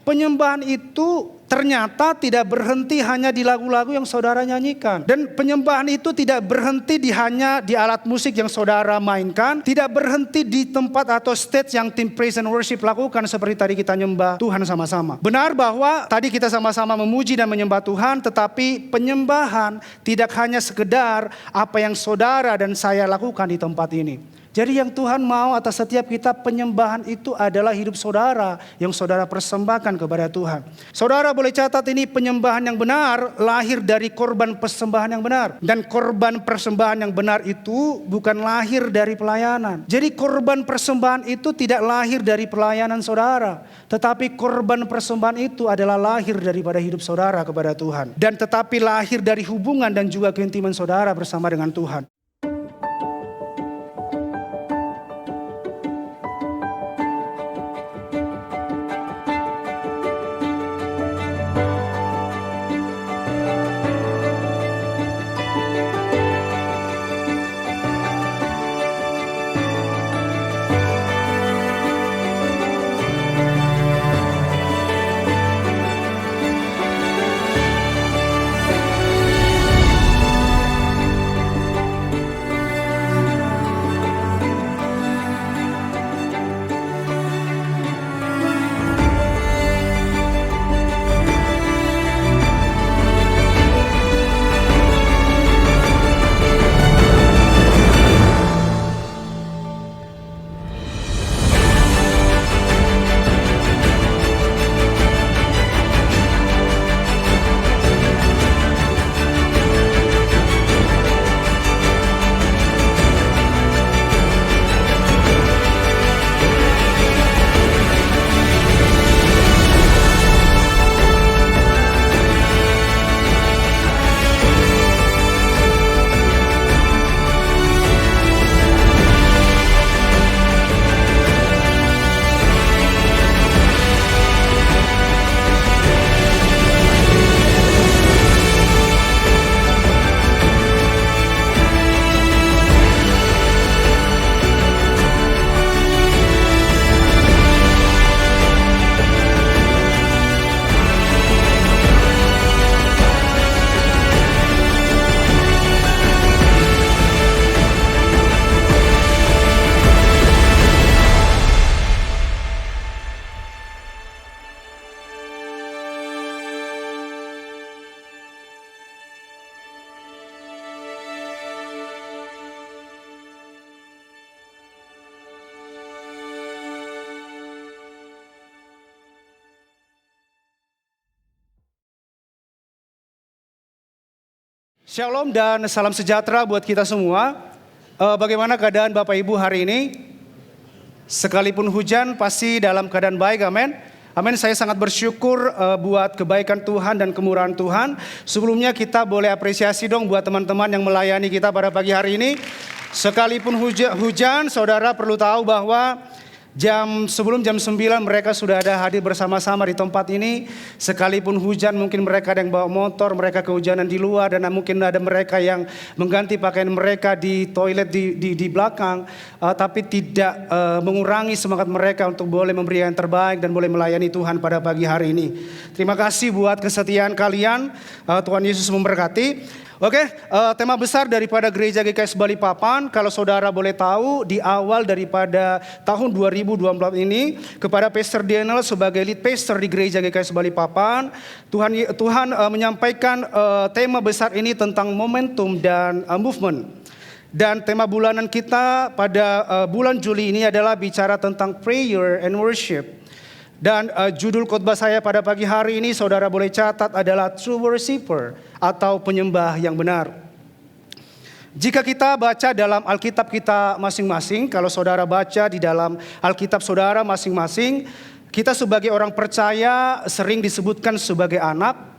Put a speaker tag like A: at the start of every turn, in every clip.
A: Penyembahan itu ternyata tidak berhenti hanya di lagu-lagu yang saudara nyanyikan. Dan penyembahan itu tidak berhenti hanya di alat musik yang saudara mainkan. Tidak berhenti di tempat atau stage yang tim praise and worship lakukan seperti tadi kita nyembah Tuhan sama-sama. Benar bahwa tadi kita sama-sama memuji dan menyembah Tuhan, tetapi penyembahan tidak hanya sekedar apa yang saudara dan saya lakukan di tempat ini. Jadi yang Tuhan mau atas setiap kita, penyembahan itu adalah hidup saudara yang saudara persembahkan kepada Tuhan. Saudara boleh catat ini, penyembahan yang benar lahir dari korban persembahan yang benar. Dan korban persembahan yang benar itu bukan lahir dari pelayanan. Jadi korban persembahan itu tidak lahir dari pelayanan saudara. Tetapi korban persembahan itu adalah lahir daripada hidup saudara kepada Tuhan. Dan tetapi lahir dari hubungan dan juga keintiman saudara bersama dengan Tuhan. Shalom dan salam sejahtera buat kita semua. Bagaimana keadaan Bapak Ibu hari ini? Sekalipun hujan pasti dalam keadaan baik, amin. Amin, saya sangat bersyukur buat kebaikan Tuhan dan kemurahan Tuhan. Sebelumnya kita boleh apresiasi dong buat teman-teman yang melayani kita pada pagi hari ini. Sekalipun hujan, saudara perlu tahu bahwa sebelum jam 9 mereka sudah ada hadir bersama-sama di tempat ini. Sekalipun hujan, mungkin mereka ada yang bawa motor, mereka kehujanan di luar, dan mungkin ada mereka yang mengganti pakaian mereka di toilet di belakang, tapi tidak mengurangi semangat mereka untuk boleh memberi yang terbaik dan boleh melayani Tuhan pada pagi hari ini. Terima kasih buat kesetiaan kalian. Tuhan Yesus memberkati. Oke, tema besar daripada Gereja GKS Balikpapan, kalau saudara boleh tahu, di awal daripada tahun 2024 ini, kepada Pastor Daniel sebagai lead pastor di Gereja GKS Balikpapan, Tuhan menyampaikan tema besar ini tentang momentum dan movement. Dan tema bulanan kita pada bulan Juli ini adalah bicara tentang prayer and worship. Dan judul khotbah saya pada pagi hari ini saudara boleh catat adalah True Worshipper atau penyembah yang benar. Jika kita baca dalam Alkitab kita masing-masing, kalau saudara baca di dalam Alkitab saudara masing-masing, kita sebagai orang percaya sering disebutkan sebagai anak.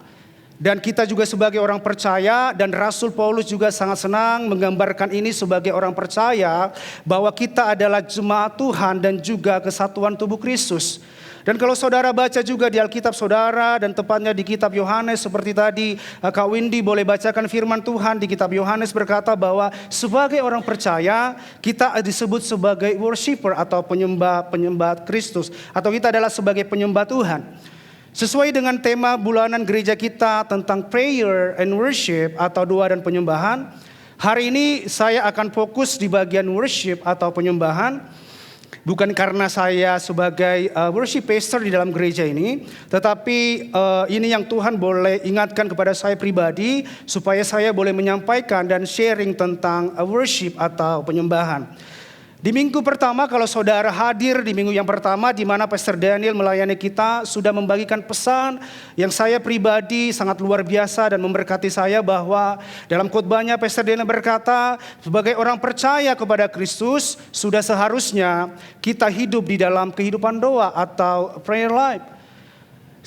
A: Dan kita juga sebagai orang percaya, dan Rasul Paulus juga sangat senang menggambarkan ini sebagai orang percaya, bahwa kita adalah jemaat Tuhan dan juga kesatuan tubuh Kristus. Dan kalau saudara baca juga di Alkitab saudara, dan tepatnya di kitab Yohanes, seperti tadi Kak Windy boleh bacakan firman Tuhan di kitab Yohanes, berkata bahwa sebagai orang percaya kita disebut sebagai worshiper atau penyembah Kristus, atau kita adalah sebagai penyembah Tuhan. Sesuai dengan tema bulanan gereja kita tentang prayer and worship atau doa dan penyembahan, hari ini saya akan fokus di bagian worship atau penyembahan. Bukan karena saya sebagai worship pastor di dalam gereja ini, tetapi ini yang Tuhan boleh ingatkan kepada saya pribadi supaya saya boleh menyampaikan dan sharing tentang worship atau penyembahan. Di minggu pertama kalau saudara hadir di minggu yang pertama di mana Pastor Daniel melayani kita sudah membagikan pesan yang saya pribadi sangat luar biasa dan memberkati saya, bahwa dalam khotbahnya Pastor Daniel berkata, sebagai orang percaya kepada Kristus sudah seharusnya kita hidup di dalam kehidupan doa atau prayer life.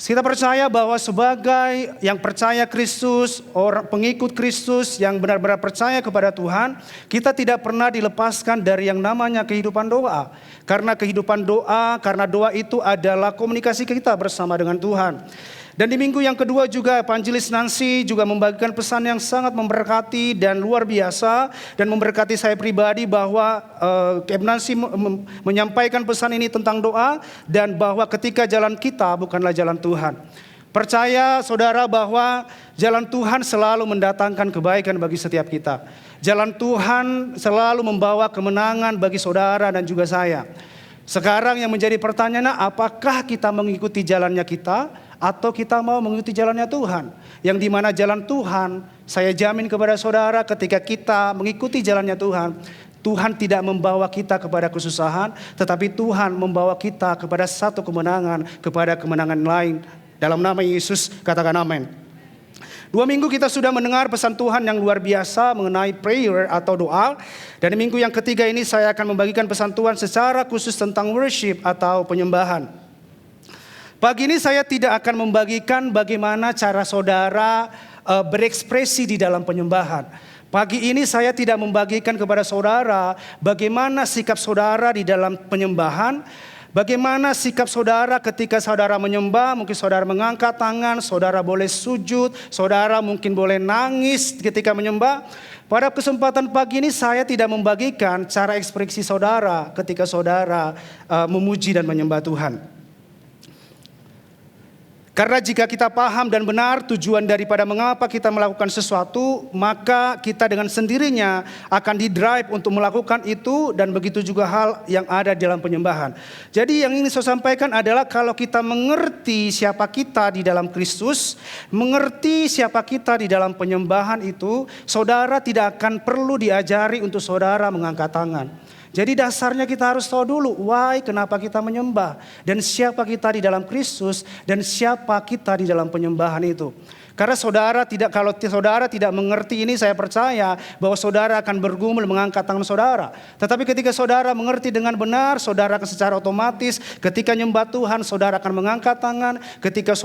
A: Kita percaya bahwa sebagai yang percaya Kristus, orang pengikut Kristus yang benar-benar percaya kepada Tuhan, kita tidak pernah dilepaskan dari yang namanya kehidupan doa. Karena kehidupan doa, karena doa itu adalah komunikasi kita bersama dengan Tuhan. Dan di minggu yang kedua juga Evangelis Nancy juga membagikan pesan yang sangat memberkati dan luar biasa dan memberkati saya pribadi, bahwa Nancy menyampaikan pesan ini tentang doa dan bahwa ketika jalan kita bukanlah jalan Tuhan. Percaya saudara bahwa jalan Tuhan selalu mendatangkan kebaikan bagi setiap kita. Jalan Tuhan selalu membawa kemenangan bagi saudara dan juga saya. Sekarang yang menjadi pertanyaan, apakah kita mengikuti jalannya kita atau kita mau mengikuti jalannya Tuhan? Yang dimana jalan Tuhan, saya jamin kepada saudara, ketika kita mengikuti jalannya Tuhan, Tuhan tidak membawa kita kepada kesusahan, tetapi Tuhan membawa kita kepada satu kemenangan, kepada kemenangan lain. Dalam nama Yesus katakan amin. 2 minggu kita sudah mendengar pesan Tuhan yang luar biasa mengenai prayer atau doa. Dan di minggu yang ketiga ini saya akan membagikan pesan Tuhan secara khusus tentang worship atau penyembahan. Pagi ini saya tidak akan membagikan bagaimana cara saudara berekspresi di dalam penyembahan. Pagi ini saya tidak membagikan kepada saudara bagaimana sikap saudara di dalam penyembahan. Bagaimana sikap saudara ketika saudara menyembah, mungkin saudara mengangkat tangan, saudara boleh sujud, saudara mungkin boleh nangis ketika menyembah. Pada kesempatan pagi ini saya tidak membagikan cara ekspresi saudara ketika saudara memuji dan menyembah Tuhan. Karena jika kita paham dan benar tujuan daripada mengapa kita melakukan sesuatu, maka kita dengan sendirinya akan didrive untuk melakukan itu, dan begitu juga hal yang ada dalam penyembahan. Jadi yang ingin saya sampaikan adalah kalau kita mengerti siapa kita di dalam Kristus, mengerti siapa kita di dalam penyembahan itu, saudara tidak akan perlu diajari untuk saudara mengangkat tangan. Jadi dasarnya kita harus tahu dulu why, kenapa kita menyembah, dan siapa kita di dalam Kristus, dan siapa kita di dalam penyembahan itu. Karena kalau saudara tidak mengerti ini, saya percaya bahwa saudara akan bergumul mengangkat tangan saudara. Tetapi ketika saudara mengerti dengan benar, saudara akan secara otomatis ketika nyembah Tuhan, saudara akan mengangkat tangan. Ketika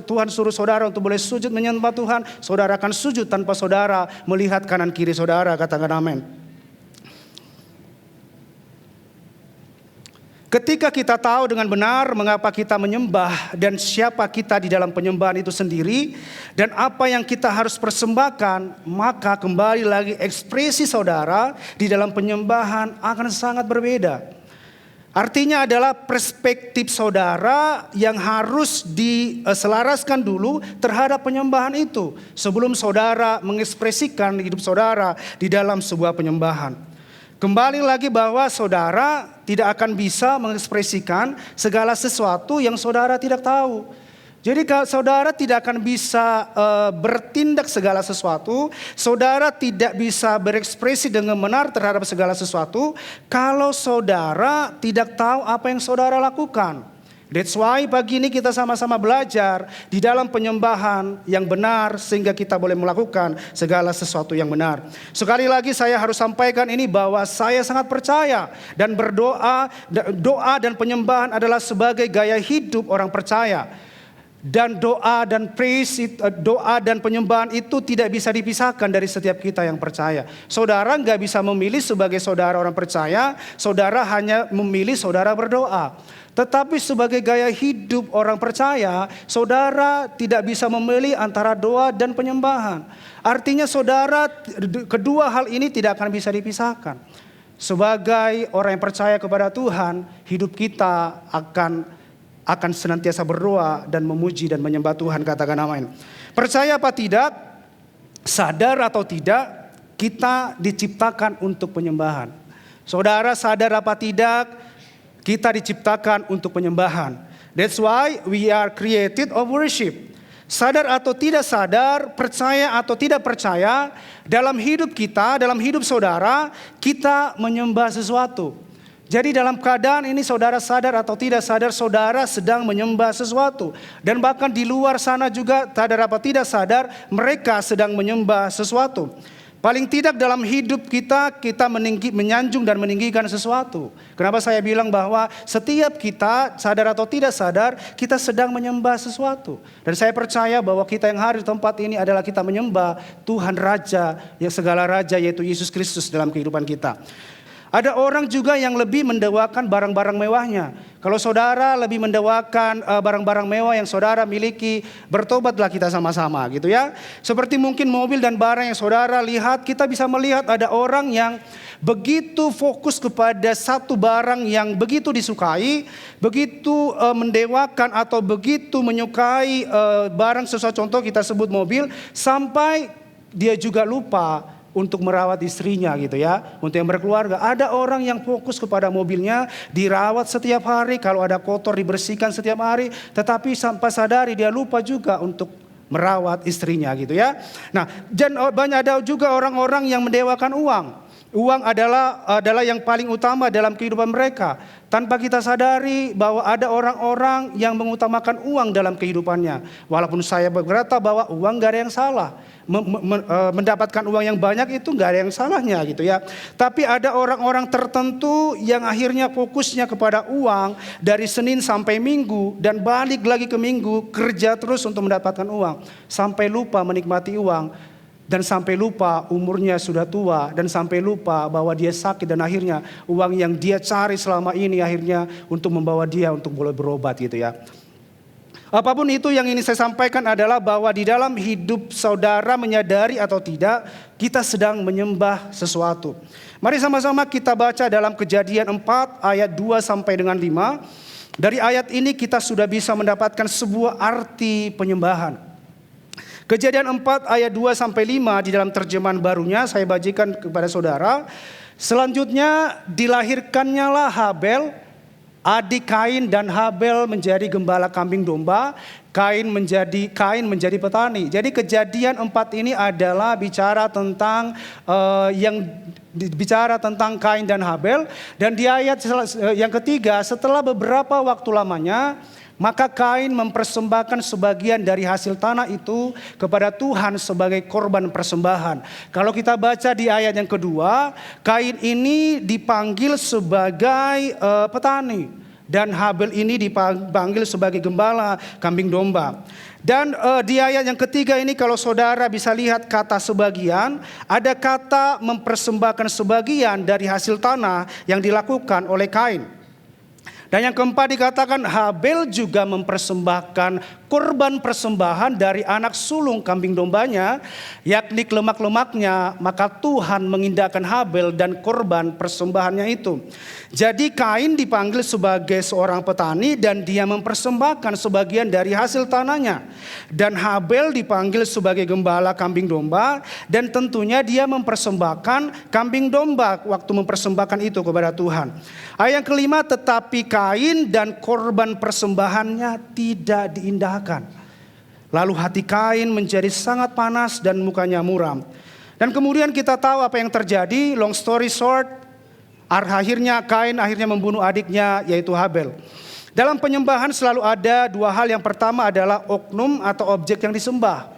A: Tuhan suruh saudara untuk boleh sujud menyembah Tuhan, saudara akan sujud tanpa saudara melihat kanan kiri saudara. Katakan amin. Ketika kita tahu dengan benar mengapa kita menyembah dan siapa kita di dalam penyembahan itu sendiri dan apa yang kita harus persembahkan, maka kembali lagi ekspresi saudara di dalam penyembahan akan sangat berbeda. Artinya adalah perspektif saudara yang harus diselaraskan dulu terhadap penyembahan itu sebelum saudara mengekspresikan hidup saudara di dalam sebuah penyembahan. Kembali lagi bahwa saudara tidak akan bisa mengekspresikan segala sesuatu yang saudara tidak tahu. Jadi saudara tidak akan bisa bertindak segala sesuatu, saudara tidak bisa berekspresi dengan benar terhadap segala sesuatu kalau saudara tidak tahu apa yang saudara lakukan. That's why pagi ini kita sama-sama belajar di dalam penyembahan yang benar sehingga kita boleh melakukan segala sesuatu yang benar. Sekali lagi saya harus sampaikan ini bahwa saya sangat percaya dan doa dan penyembahan adalah sebagai gaya hidup orang percaya. Dan doa dan doa dan penyembahan itu tidak bisa dipisahkan dari setiap kita yang percaya. Saudara nggak bisa memilih sebagai saudara orang percaya, saudara hanya memilih saudara berdoa. Tetapi sebagai gaya hidup orang percaya, saudara tidak bisa memilih antara doa dan penyembahan. Artinya saudara, kedua hal ini tidak akan bisa dipisahkan. Sebagai orang yang percaya kepada Tuhan, hidup kita akan akan senantiasa berdoa dan memuji dan menyembah Tuhan. Katakan amin. Percaya apa tidak, sadar atau tidak, kita diciptakan untuk penyembahan. Saudara sadar apa tidak, kita diciptakan untuk penyembahan. That's why we are created of worship. Sadar atau tidak sadar, percaya atau tidak percaya, dalam hidup kita, dalam hidup saudara, kita menyembah sesuatu. Jadi dalam keadaan ini saudara sadar atau tidak sadar, saudara sedang menyembah sesuatu. Dan bahkan di luar sana juga sadar atau tidak sadar, mereka sedang menyembah sesuatu. Paling tidak dalam hidup kita menyanjung dan meninggikan sesuatu. Kenapa saya bilang bahwa setiap kita sadar atau tidak sadar, kita sedang menyembah sesuatu. Dan saya percaya bahwa kita yang hadir di tempat ini adalah kita menyembah Tuhan Raja, yang segala Raja, yaitu Yesus Kristus dalam kehidupan kita. Ada orang juga yang lebih mendewakan barang-barang mewahnya. Kalau saudara lebih mendewakan barang-barang mewah yang saudara miliki, bertobatlah kita sama-sama gitu ya. Seperti mungkin mobil dan barang yang saudara lihat, kita bisa melihat ada orang yang begitu fokus kepada satu barang yang begitu disukai, begitu mendewakan atau begitu menyukai barang sesuatu, contoh kita sebut mobil, sampai dia juga lupa untuk merawat istrinya gitu ya. Untuk yang berkeluarga, ada orang yang fokus kepada mobilnya, dirawat setiap hari, kalau ada kotor dibersihkan setiap hari, tetapi sampai sadari dia lupa juga untuk merawat istrinya gitu ya. Nah, dan banyak ada juga orang-orang yang mendewakan uang. Uang adalah yang paling utama dalam kehidupan mereka. Tanpa kita sadari bahwa ada orang-orang yang mengutamakan uang dalam kehidupannya. Walaupun saya berkata bahwa uang gak ada yang salah. Mendapatkan uang yang banyak itu gak ada yang salahnya gitu ya. Tapi ada orang-orang tertentu yang akhirnya fokusnya kepada uang dari Senin sampai Minggu. Dan balik lagi ke Minggu, kerja terus untuk mendapatkan uang. Sampai lupa menikmati uang. Dan sampai lupa umurnya sudah tua, dan sampai lupa bahwa dia sakit, dan akhirnya uang yang dia cari selama ini akhirnya untuk membawa dia untuk boleh berobat gitu ya. Apapun itu yang ini saya sampaikan adalah bahwa di dalam hidup saudara menyadari atau tidak, kita sedang menyembah sesuatu. Mari sama-sama kita baca dalam Kejadian 4 ayat 2 sampai dengan 5. Dari ayat ini kita sudah bisa mendapatkan sebuah arti penyembahan. Kejadian 4 ayat 2 sampai 5 di dalam terjemahan barunya saya bagikan kepada saudara. Selanjutnya dilahirkannya lah Habel, adik Kain, dan Habel menjadi gembala kambing domba, Kain menjadi petani. Jadi Kejadian 4 ini adalah bicara tentang bicara tentang Kain dan Habel. Dan di ayat yang ketiga, setelah beberapa waktu lamanya, maka Kain mempersembahkan sebagian dari hasil tanah itu kepada Tuhan sebagai korban persembahan. Kalau kita baca di ayat yang kedua, Kain ini dipanggil sebagai petani. Dan Habel ini dipanggil sebagai gembala kambing domba. Dan di ayat yang ketiga ini kalau saudara bisa lihat kata sebagian, ada kata mempersembahkan sebagian dari hasil tanah yang dilakukan oleh Kain. Dan yang keempat dikatakan Habel juga mempersembahkan korban persembahan dari anak sulung kambing dombanya, yakni lemak-lemaknya, maka Tuhan mengindahkan Habel dan korban persembahannya itu. Jadi Kain dipanggil sebagai seorang petani dan dia mempersembahkan sebagian dari hasil tanahnya. Dan Habel dipanggil sebagai gembala kambing domba dan tentunya dia mempersembahkan kambing domba waktu mempersembahkan itu kepada Tuhan. Ayat yang kelima, tetapi Kain dan korban persembahannya tidak diindahkan. Lalu hati Kain menjadi sangat panas dan mukanya muram. Dan kemudian kita tahu apa yang terjadi. Long story short, akhirnya Kain membunuh adiknya yaitu Habel. Dalam penyembahan selalu ada dua hal. Yang pertama adalah oknum atau objek yang disembah.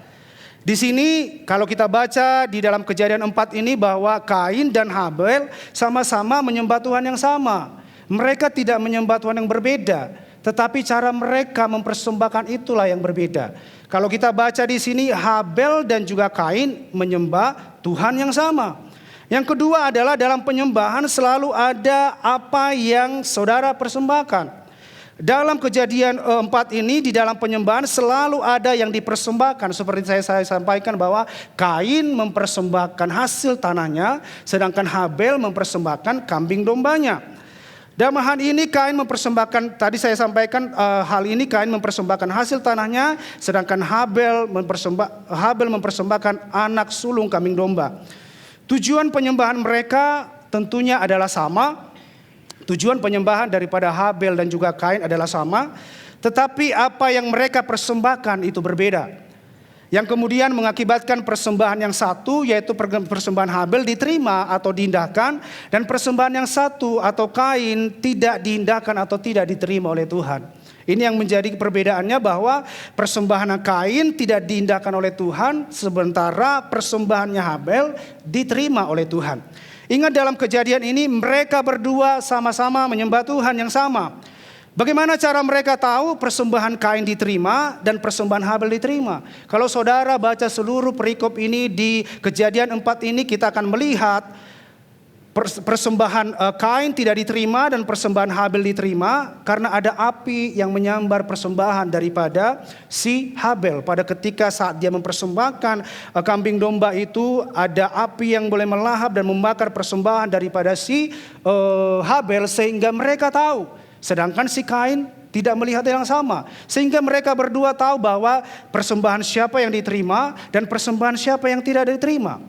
A: Di sini kalau kita baca di dalam Kejadian 4 ini bahwa Kain dan Habel sama-sama menyembah Tuhan yang sama. Mereka tidak menyembah Tuhan yang berbeda, tetapi cara mereka mempersembahkan itulah yang berbeda. Kalau kita baca di sini Habel dan juga Kain menyembah Tuhan yang sama. Yang kedua adalah dalam penyembahan selalu ada apa yang saudara persembahkan. Dalam Kejadian 4 ini di dalam penyembahan selalu ada yang dipersembahkan. Seperti saya sampaikan bahwa Kain mempersembahkan hasil tanahnya, sedangkan Habel mempersembahkan kambing dombanya. Dalam hal ini Kain mempersembahkan, tadi saya sampaikan hal ini Kain mempersembahkan hasil tanahnya, sedangkan Habel mempersembahkan anak sulung kambing domba. Tujuan penyembahan mereka tentunya adalah sama. Tujuan penyembahan daripada Habel dan juga Kain adalah sama, tetapi apa yang mereka persembahkan itu berbeda. Yang kemudian mengakibatkan persembahan yang satu, yaitu persembahan Habel, diterima atau diindahkan, dan persembahan yang satu atau Kain tidak diindahkan atau tidak diterima oleh Tuhan. Ini yang menjadi perbedaannya, bahwa persembahan Kain tidak diindahkan oleh Tuhan, sementara persembahannya Habel diterima oleh Tuhan. Ingat, dalam kejadian ini mereka berdua sama-sama menyembah Tuhan yang sama. Bagaimana cara mereka tahu persembahan Kain diterima dan persembahan Habel diterima? Kalau saudara baca seluruh perikop ini di Kejadian 4 ini, kita akan melihat persembahan Kain tidak diterima dan persembahan Habel diterima karena ada api yang menyambar persembahan daripada si Habel. Pada ketika saat dia mempersembahkan kambing domba itu, ada api yang boleh melahap dan membakar persembahan daripada si Habel, sehingga mereka tahu. Sedangkan si Kain tidak melihat yang sama. Sehingga mereka berdua tahu bahwa persembahan siapa yang diterima dan persembahan siapa yang tidak diterima.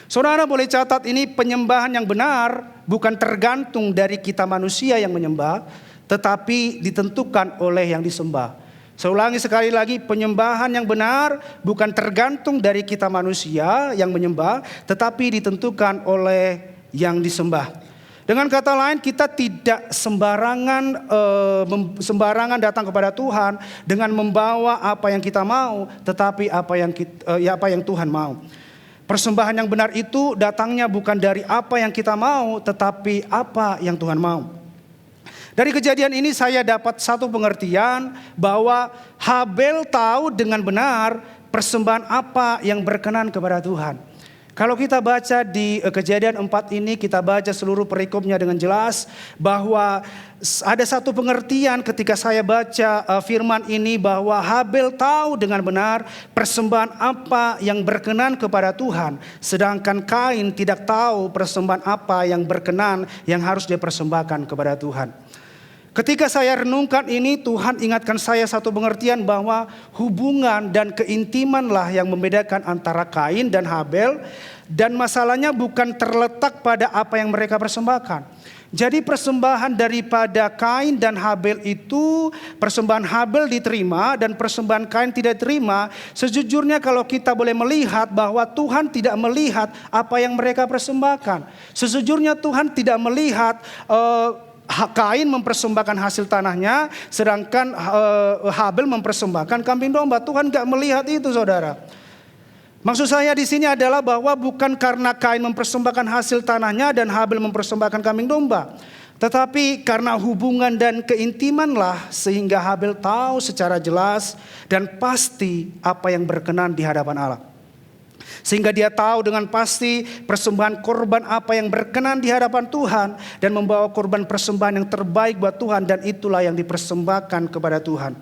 A: Saudara boleh catat ini, penyembahan yang benar bukan tergantung dari kita manusia yang menyembah, tetapi ditentukan oleh yang disembah. Saya ulangi sekali lagi, penyembahan yang benar bukan tergantung dari kita manusia yang menyembah, tetapi ditentukan oleh yang disembah. Dengan kata lain, kita tidak sembarangan datang kepada Tuhan dengan membawa apa yang kita mau, tetapi apa yang Tuhan mau. Persembahan yang benar itu datangnya bukan dari apa yang kita mau, tetapi apa yang Tuhan mau. Dari kejadian ini saya dapat satu pengertian, bahwa Habel tahu dengan benar persembahan apa yang berkenan kepada Tuhan. Kalau kita baca di Kejadian 4 ini, kita baca seluruh perikopnya dengan jelas, bahwa ada satu pengertian ketika saya baca firman ini, bahwa Habel tahu dengan benar persembahan apa yang berkenan kepada Tuhan, sedangkan Kain tidak tahu persembahan apa yang berkenan yang harus dipersembahkan kepada Tuhan. Ketika saya renungkan ini, Tuhan ingatkan saya satu pengertian, bahwa hubungan dan keintimanlah yang membedakan antara Kain dan Habel. Dan masalahnya bukan terletak pada apa yang mereka persembahkan. Jadi persembahan daripada Kain dan Habel itu, persembahan Habel diterima dan persembahan Kain tidak diterima. Sejujurnya kalau kita boleh melihat, bahwa Tuhan tidak melihat apa yang mereka persembahkan. Sejujurnya Tuhan tidak melihat Kain mempersembahkan hasil tanahnya, sedangkan Habel mempersembahkan kambing domba. Tuhan gak melihat itu, saudara. Maksud saya di sini adalah bahwa bukan karena Kain mempersembahkan hasil tanahnya dan Habel mempersembahkan kambing domba, tetapi karena hubungan dan keintimanlah, sehingga Habel tahu secara jelas dan pasti apa yang berkenan di hadapan Allah. Sehingga dia tahu dengan pasti persembahan korban apa yang berkenan di hadapan Tuhan, dan membawa korban persembahan yang terbaik buat Tuhan, dan itulah yang dipersembahkan kepada Tuhan.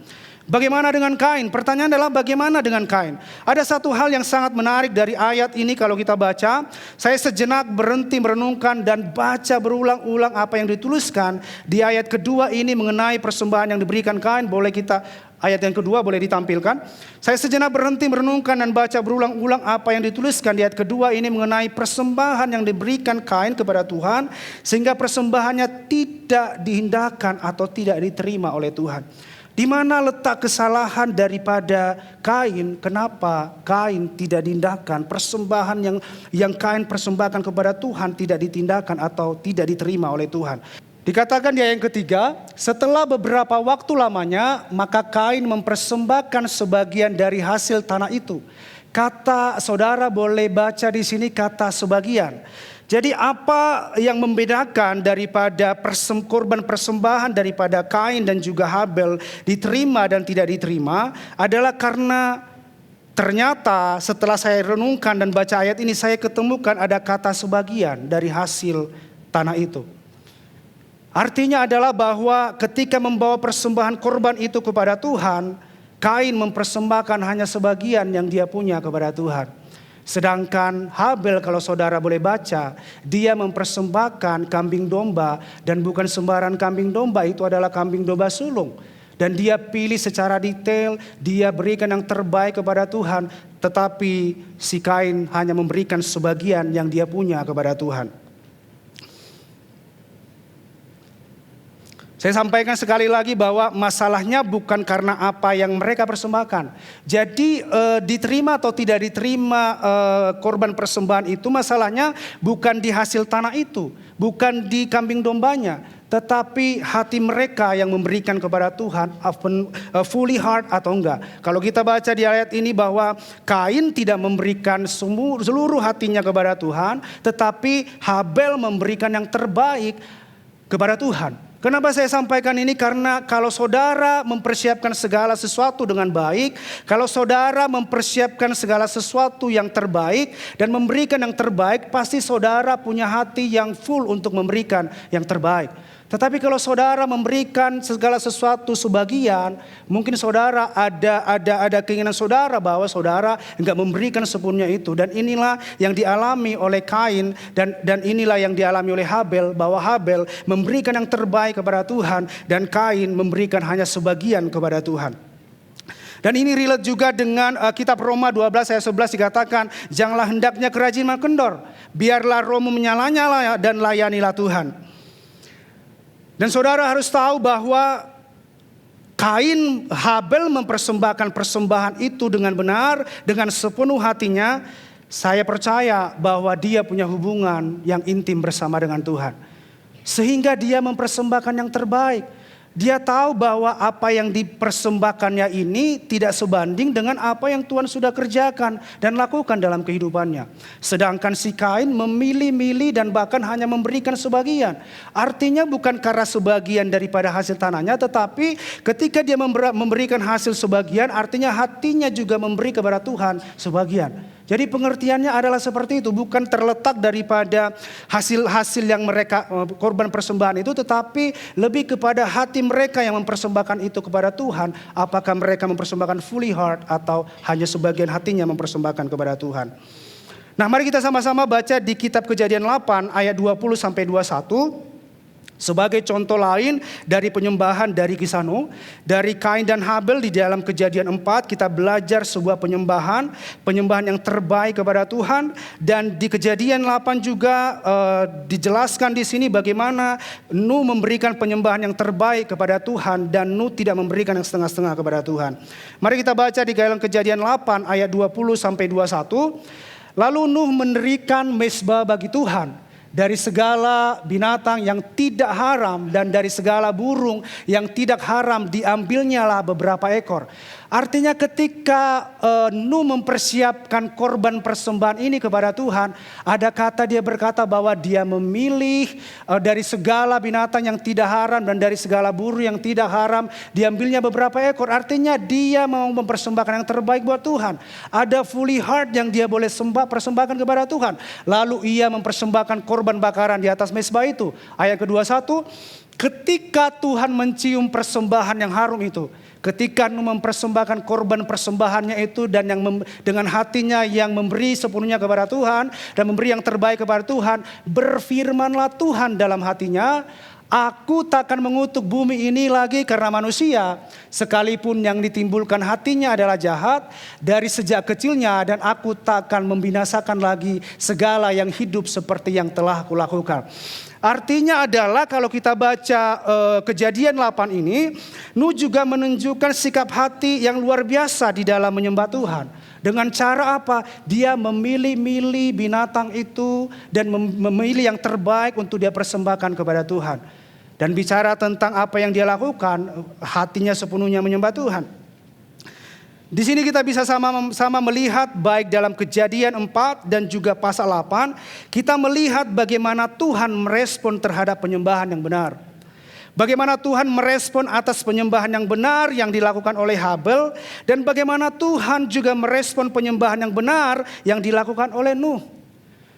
A: Bagaimana dengan Kain? Pertanyaan adalah bagaimana dengan Kain? Ada satu hal yang sangat menarik dari ayat ini kalau kita baca. Saya sejenak berhenti merenungkan dan baca berulang-ulang apa yang dituliskan di ayat kedua ini mengenai persembahan yang diberikan Kain. Boleh kita, ayat yang kedua boleh ditampilkan. Saya sejenak berhenti merenungkan dan baca berulang-ulang apa yang dituliskan di ayat kedua ini mengenai persembahan yang diberikan Kain kepada Tuhan, sehingga persembahannya tidak dihindarkan atau tidak diterima oleh Tuhan. Di mana letak kesalahan daripada Kain? Kenapa Kain tidak diindahkan? Persembahan yang Kain persembahkan kepada Tuhan tidak ditindakan atau tidak diterima oleh Tuhan. Dikatakan di ayat yang ketiga, setelah beberapa waktu lamanya, maka Kain mempersembahkan sebagian dari hasil tanah itu. Kata saudara boleh baca di sini kata sebagian. Jadi apa yang membedakan daripada korban persembahan daripada Kain dan juga Habel diterima dan tidak diterima adalah karena ternyata setelah saya renungkan dan baca ayat ini, saya ketemukan ada kata sebagian dari hasil tanah itu. Artinya adalah bahwa ketika membawa persembahan korban itu kepada Tuhan, Kain mempersembahkan hanya sebagian yang dia punya kepada Tuhan. Sedangkan Habel, kalau saudara boleh baca, dia mempersembahkan kambing domba, dan bukan sembarang kambing domba, itu adalah kambing domba sulung. Dan dia pilih secara detail, dia berikan yang terbaik kepada Tuhan, tetapi si Kain hanya memberikan sebagian yang dia punya kepada Tuhan. Saya sampaikan sekali lagi bahwa masalahnya bukan karena apa yang mereka persembahkan. Jadi diterima atau tidak diterima korban persembahan itu, masalahnya bukan di hasil tanah itu, bukan di kambing dombanya, tetapi hati mereka yang memberikan kepada Tuhan, fully heart atau enggak. Kalau kita baca di ayat ini bahwa Kain tidak memberikan seluruh hatinya kepada Tuhan, tetapi Habel memberikan yang terbaik kepada Tuhan. Kenapa saya sampaikan ini? Karena kalau saudara mempersiapkan segala sesuatu dengan baik, kalau saudara mempersiapkan segala sesuatu yang terbaik dan memberikan yang terbaik, pasti saudara punya hati yang full untuk memberikan yang terbaik. Tetapi kalau saudara memberikan segala sesuatu sebagian, mungkin saudara ada keinginan saudara bahwa saudara enggak memberikan sepenuhnya itu. Dan inilah yang dialami oleh Kain dan inilah yang dialami oleh Habel, bahwa Habel memberikan yang terbaik kepada Tuhan dan Kain memberikan hanya sebagian kepada Tuhan. Dan ini relate juga dengan kitab Roma 12 ayat 11 dikatakan, janganlah hendaknya kerajinan kendor, biarlah rohmu menyala-nyala dan layanilah Tuhan. Dan saudara harus tahu bahwa Habel mempersembahkan persembahan itu dengan benar, dengan sepenuh hatinya. Saya percaya bahwa dia punya hubungan yang intim bersama dengan Tuhan, sehingga dia mempersembahkan yang terbaik. Dia tahu bahwa apa yang dipersembahkannya ini tidak sebanding dengan apa yang Tuhan sudah kerjakan dan lakukan dalam kehidupannya. Sedangkan si Kain memilih-milih dan bahkan hanya memberikan sebagian. Artinya bukan karena sebagian daripada hasil tanahnya, tetapi ketika dia memberikan hasil sebagian, artinya hatinya juga memberi kepada Tuhan sebagian. Jadi pengertiannya adalah seperti itu, bukan terletak daripada hasil yang mereka korban persembahan itu, tetapi lebih kepada hati mereka yang mempersembahkan itu kepada Tuhan. Apakah mereka mempersembahkan fully heart atau hanya sebagian hatinya mempersembahkan kepada Tuhan. Nah, mari kita sama-sama baca di kitab Kejadian 8 ayat 20 sampai 21. Sebagai contoh lain dari penyembahan dari kisah Nuh, dari Kain dan Habel di dalam Kejadian 4 kita belajar sebuah penyembahan yang terbaik kepada Tuhan. Dan di Kejadian 8 juga dijelaskan di sini bagaimana Nuh memberikan penyembahan yang terbaik kepada Tuhan dan Nuh tidak memberikan yang setengah-setengah kepada Tuhan. Mari kita baca di dalam Kejadian 8 ayat 20 sampai 21. Lalu Nuh mendirikan mezbah bagi Tuhan dari segala binatang yang tidak haram dan dari segala burung yang tidak haram diambilnyalah beberapa ekor. Artinya ketika Nuh mempersiapkan korban persembahan ini kepada Tuhan, ada kata dia berkata bahwa dia memilih dari segala binatang yang tidak haram dan dari segala burung yang tidak haram diambilnya beberapa ekor. Artinya dia mau mempersembahkan yang terbaik buat Tuhan. Ada fully heart yang dia boleh persembahkan kepada Tuhan. Lalu ia mempersembahkan korban bakaran di atas mezbah itu. Ayat ke-21, ketika Tuhan mencium persembahan yang harum itu, ketika Nuh mempersembahkan korban persembahannya itu dan yang dengan hatinya yang memberi sepenuhnya kepada Tuhan dan memberi yang terbaik kepada Tuhan, berfirmanlah Tuhan dalam hatinya, aku takkan mengutuk bumi ini lagi karena manusia, sekalipun yang ditimbulkan hatinya adalah jahat dari sejak kecilnya, dan aku takkan membinasakan lagi segala yang hidup seperti yang telah kulakukan. Artinya adalah kalau kita baca Kejadian 8 ini, Nuh juga menunjukkan sikap hati yang luar biasa di dalam menyembah Tuhan. Dengan cara apa? Dia memilih-milih binatang itu dan memilih yang terbaik untuk dia persembahkan kepada Tuhan. Dan bicara tentang apa yang dia lakukan, hatinya sepenuhnya menyembah Tuhan. Di sini kita bisa sama-sama melihat baik dalam Kejadian 4 dan juga pasal 8. Kita melihat bagaimana Tuhan merespon terhadap penyembahan yang benar. Bagaimana Tuhan merespon atas penyembahan yang benar yang dilakukan oleh Habel. Dan bagaimana Tuhan juga merespon penyembahan yang benar yang dilakukan oleh Nuh.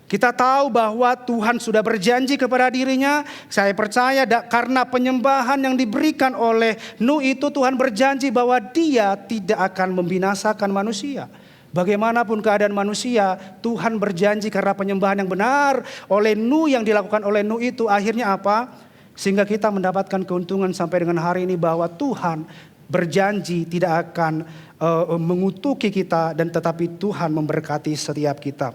A: Kita tahu bahwa Tuhan sudah berjanji kepada dirinya. Saya percaya karena penyembahan yang diberikan oleh Nuh itu, Tuhan berjanji bahwa dia tidak akan membinasakan manusia. Bagaimanapun keadaan manusia, Tuhan berjanji karena penyembahan yang benar oleh Nuh, yang dilakukan oleh Nuh itu akhirnya apa? Sehingga kita mendapatkan keuntungan sampai dengan hari ini bahwa Tuhan berjanji tidak akan mengutuki kita, dan tetapi Tuhan memberkati setiap kita.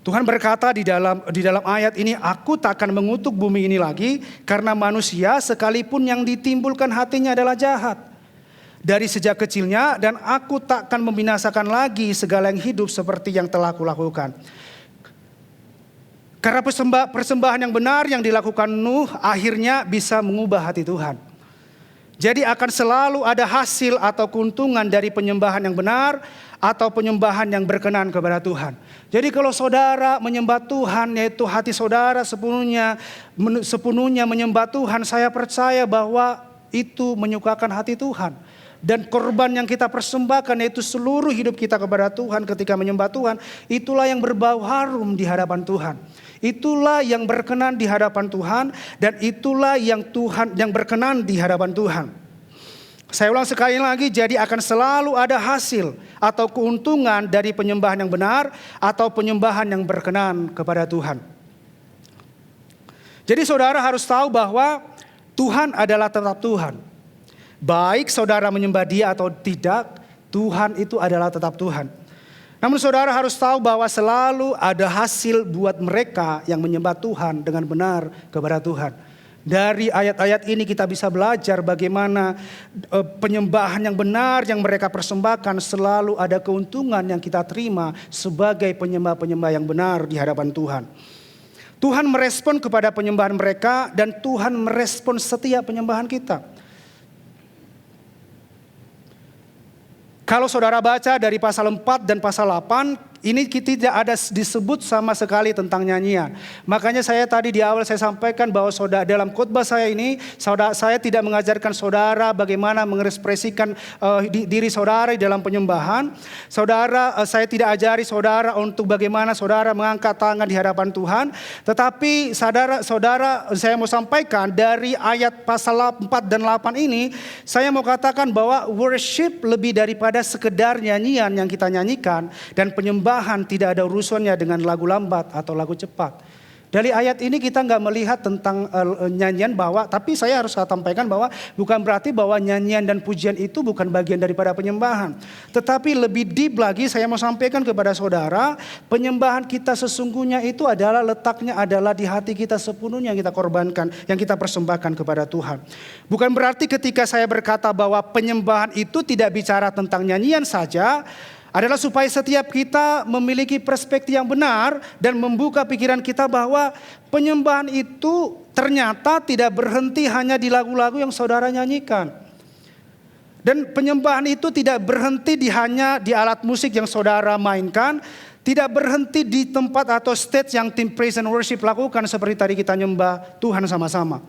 A: Tuhan berkata di dalam ayat ini, aku tak akan mengutuk bumi ini lagi karena manusia sekalipun yang ditimbulkan hatinya adalah jahat dari sejak kecilnya, dan aku tak akan membinasakan lagi segala yang hidup seperti yang telah kulakukan. Karena persembahan yang benar yang dilakukan Nuh akhirnya bisa mengubah hati Tuhan. Jadi akan selalu ada hasil atau keuntungan dari penyembahan yang benar atau penyembahan yang berkenan kepada Tuhan. Jadi kalau saudara menyembah Tuhan, yaitu hati saudara sepenuhnya menyembah Tuhan, saya percaya bahwa itu menyukakan hati Tuhan. Dan korban yang kita persembahkan, yaitu seluruh hidup kita kepada Tuhan ketika menyembah Tuhan, itulah yang berbau harum di hadapan Tuhan. Itulah yang berkenan di hadapan Tuhan, dan itulah yang berkenan di hadapan Tuhan. Saya ulang sekali lagi, jadi akan selalu ada hasil atau keuntungan dari penyembahan yang benar atau penyembahan yang berkenan kepada Tuhan. Jadi saudara harus tahu bahwa Tuhan adalah tetap Tuhan. Baik saudara menyembah Dia atau tidak, Tuhan itu adalah tetap Tuhan. Namun saudara harus tahu bahwa selalu ada hasil buat mereka yang menyembah Tuhan dengan benar kepada Tuhan. Dari ayat-ayat ini kita bisa belajar bagaimana penyembahan yang benar yang mereka persembahkan selalu ada keuntungan yang kita terima sebagai penyembah-penyembah yang benar di hadapan Tuhan. Tuhan merespon kepada penyembahan mereka, dan Tuhan merespon setiap penyembahan kita. Kalau saudara baca dari pasal 4 dan pasal 8, ini tidak ada disebut sama sekali tentang nyanyian. Makanya saya tadi di awal saya sampaikan bahwa saudara, dalam khotbah saya ini, saya tidak mengajarkan saudara bagaimana mengekspresikan diri saudara di dalam penyembahan. Saya tidak ajari saudara untuk bagaimana saudara mengangkat tangan di hadapan Tuhan. Tetapi saudara, saya mau sampaikan dari ayat pasal 4 dan 8 ini, saya mau katakan bahwa worship lebih daripada sekedar nyanyian yang kita nyanyikan, dan penyembahan tidak ada urusannya dengan lagu lambat atau lagu cepat. Dari ayat ini kita nggak melihat tentang nyanyian tapi saya harus sampaikan bahwa bukan berarti bahwa nyanyian dan pujian itu bukan bagian daripada penyembahan. Tetapi lebih deep lagi saya mau sampaikan kepada saudara, penyembahan kita sesungguhnya itu letaknya adalah di hati kita sepenuhnya yang kita korbankan, yang kita persembahkan kepada Tuhan. Bukan berarti ketika saya berkata bahwa penyembahan itu tidak bicara tentang nyanyian saja, adalah supaya setiap kita memiliki perspektif yang benar dan membuka pikiran kita bahwa penyembahan itu ternyata tidak berhenti hanya di lagu-lagu yang saudara nyanyikan. Dan penyembahan itu tidak berhenti hanya di alat musik yang saudara mainkan, tidak berhenti di tempat atau stage yang tim praise and worship lakukan seperti tadi kita nyembah Tuhan sama-sama.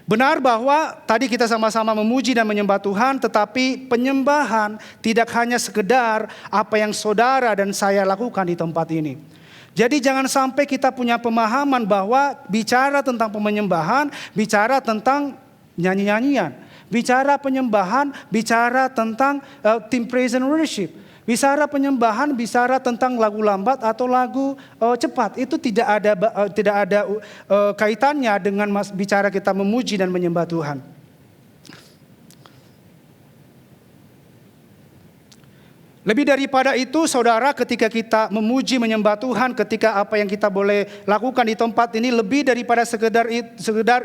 A: Benar bahwa tadi kita sama-sama memuji dan menyembah Tuhan, tetapi penyembahan tidak hanya sekedar apa yang saudara dan saya lakukan di tempat ini. Jadi jangan sampai kita punya pemahaman bahwa bicara tentang penyembahan, bicara tentang nyanyi-nyanyian. Bicara penyembahan, bicara tentang tim praise and worship. Bicara penyembahan, bicara tentang lagu lambat atau lagu cepat. Itu tidak ada kaitannya dengan bicara kita memuji dan menyembah Tuhan. Lebih daripada itu, saudara, ketika kita memuji menyembah Tuhan, ketika apa yang kita boleh lakukan di tempat ini lebih daripada sekedar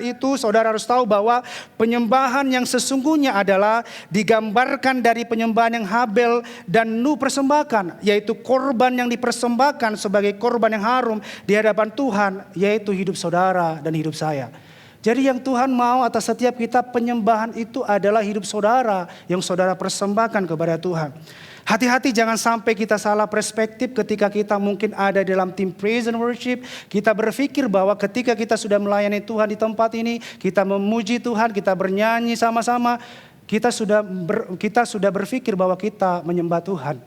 A: itu, saudara harus tahu bahwa penyembahan yang sesungguhnya adalah digambarkan dari penyembahan yang Habel dan Nuh persembahkan, yaitu korban yang dipersembahkan sebagai korban yang harum di hadapan Tuhan, yaitu hidup saudara dan hidup saya. Jadi yang Tuhan mau atas setiap kita, penyembahan itu adalah hidup saudara yang saudara persembahkan kepada Tuhan. Hati-hati jangan sampai kita salah perspektif ketika kita mungkin ada dalam tim praise and worship. Kita berpikir bahwa ketika kita sudah melayani Tuhan di tempat ini, kita memuji Tuhan, kita bernyanyi sama-sama, kita sudah berpikir bahwa kita menyembah Tuhan.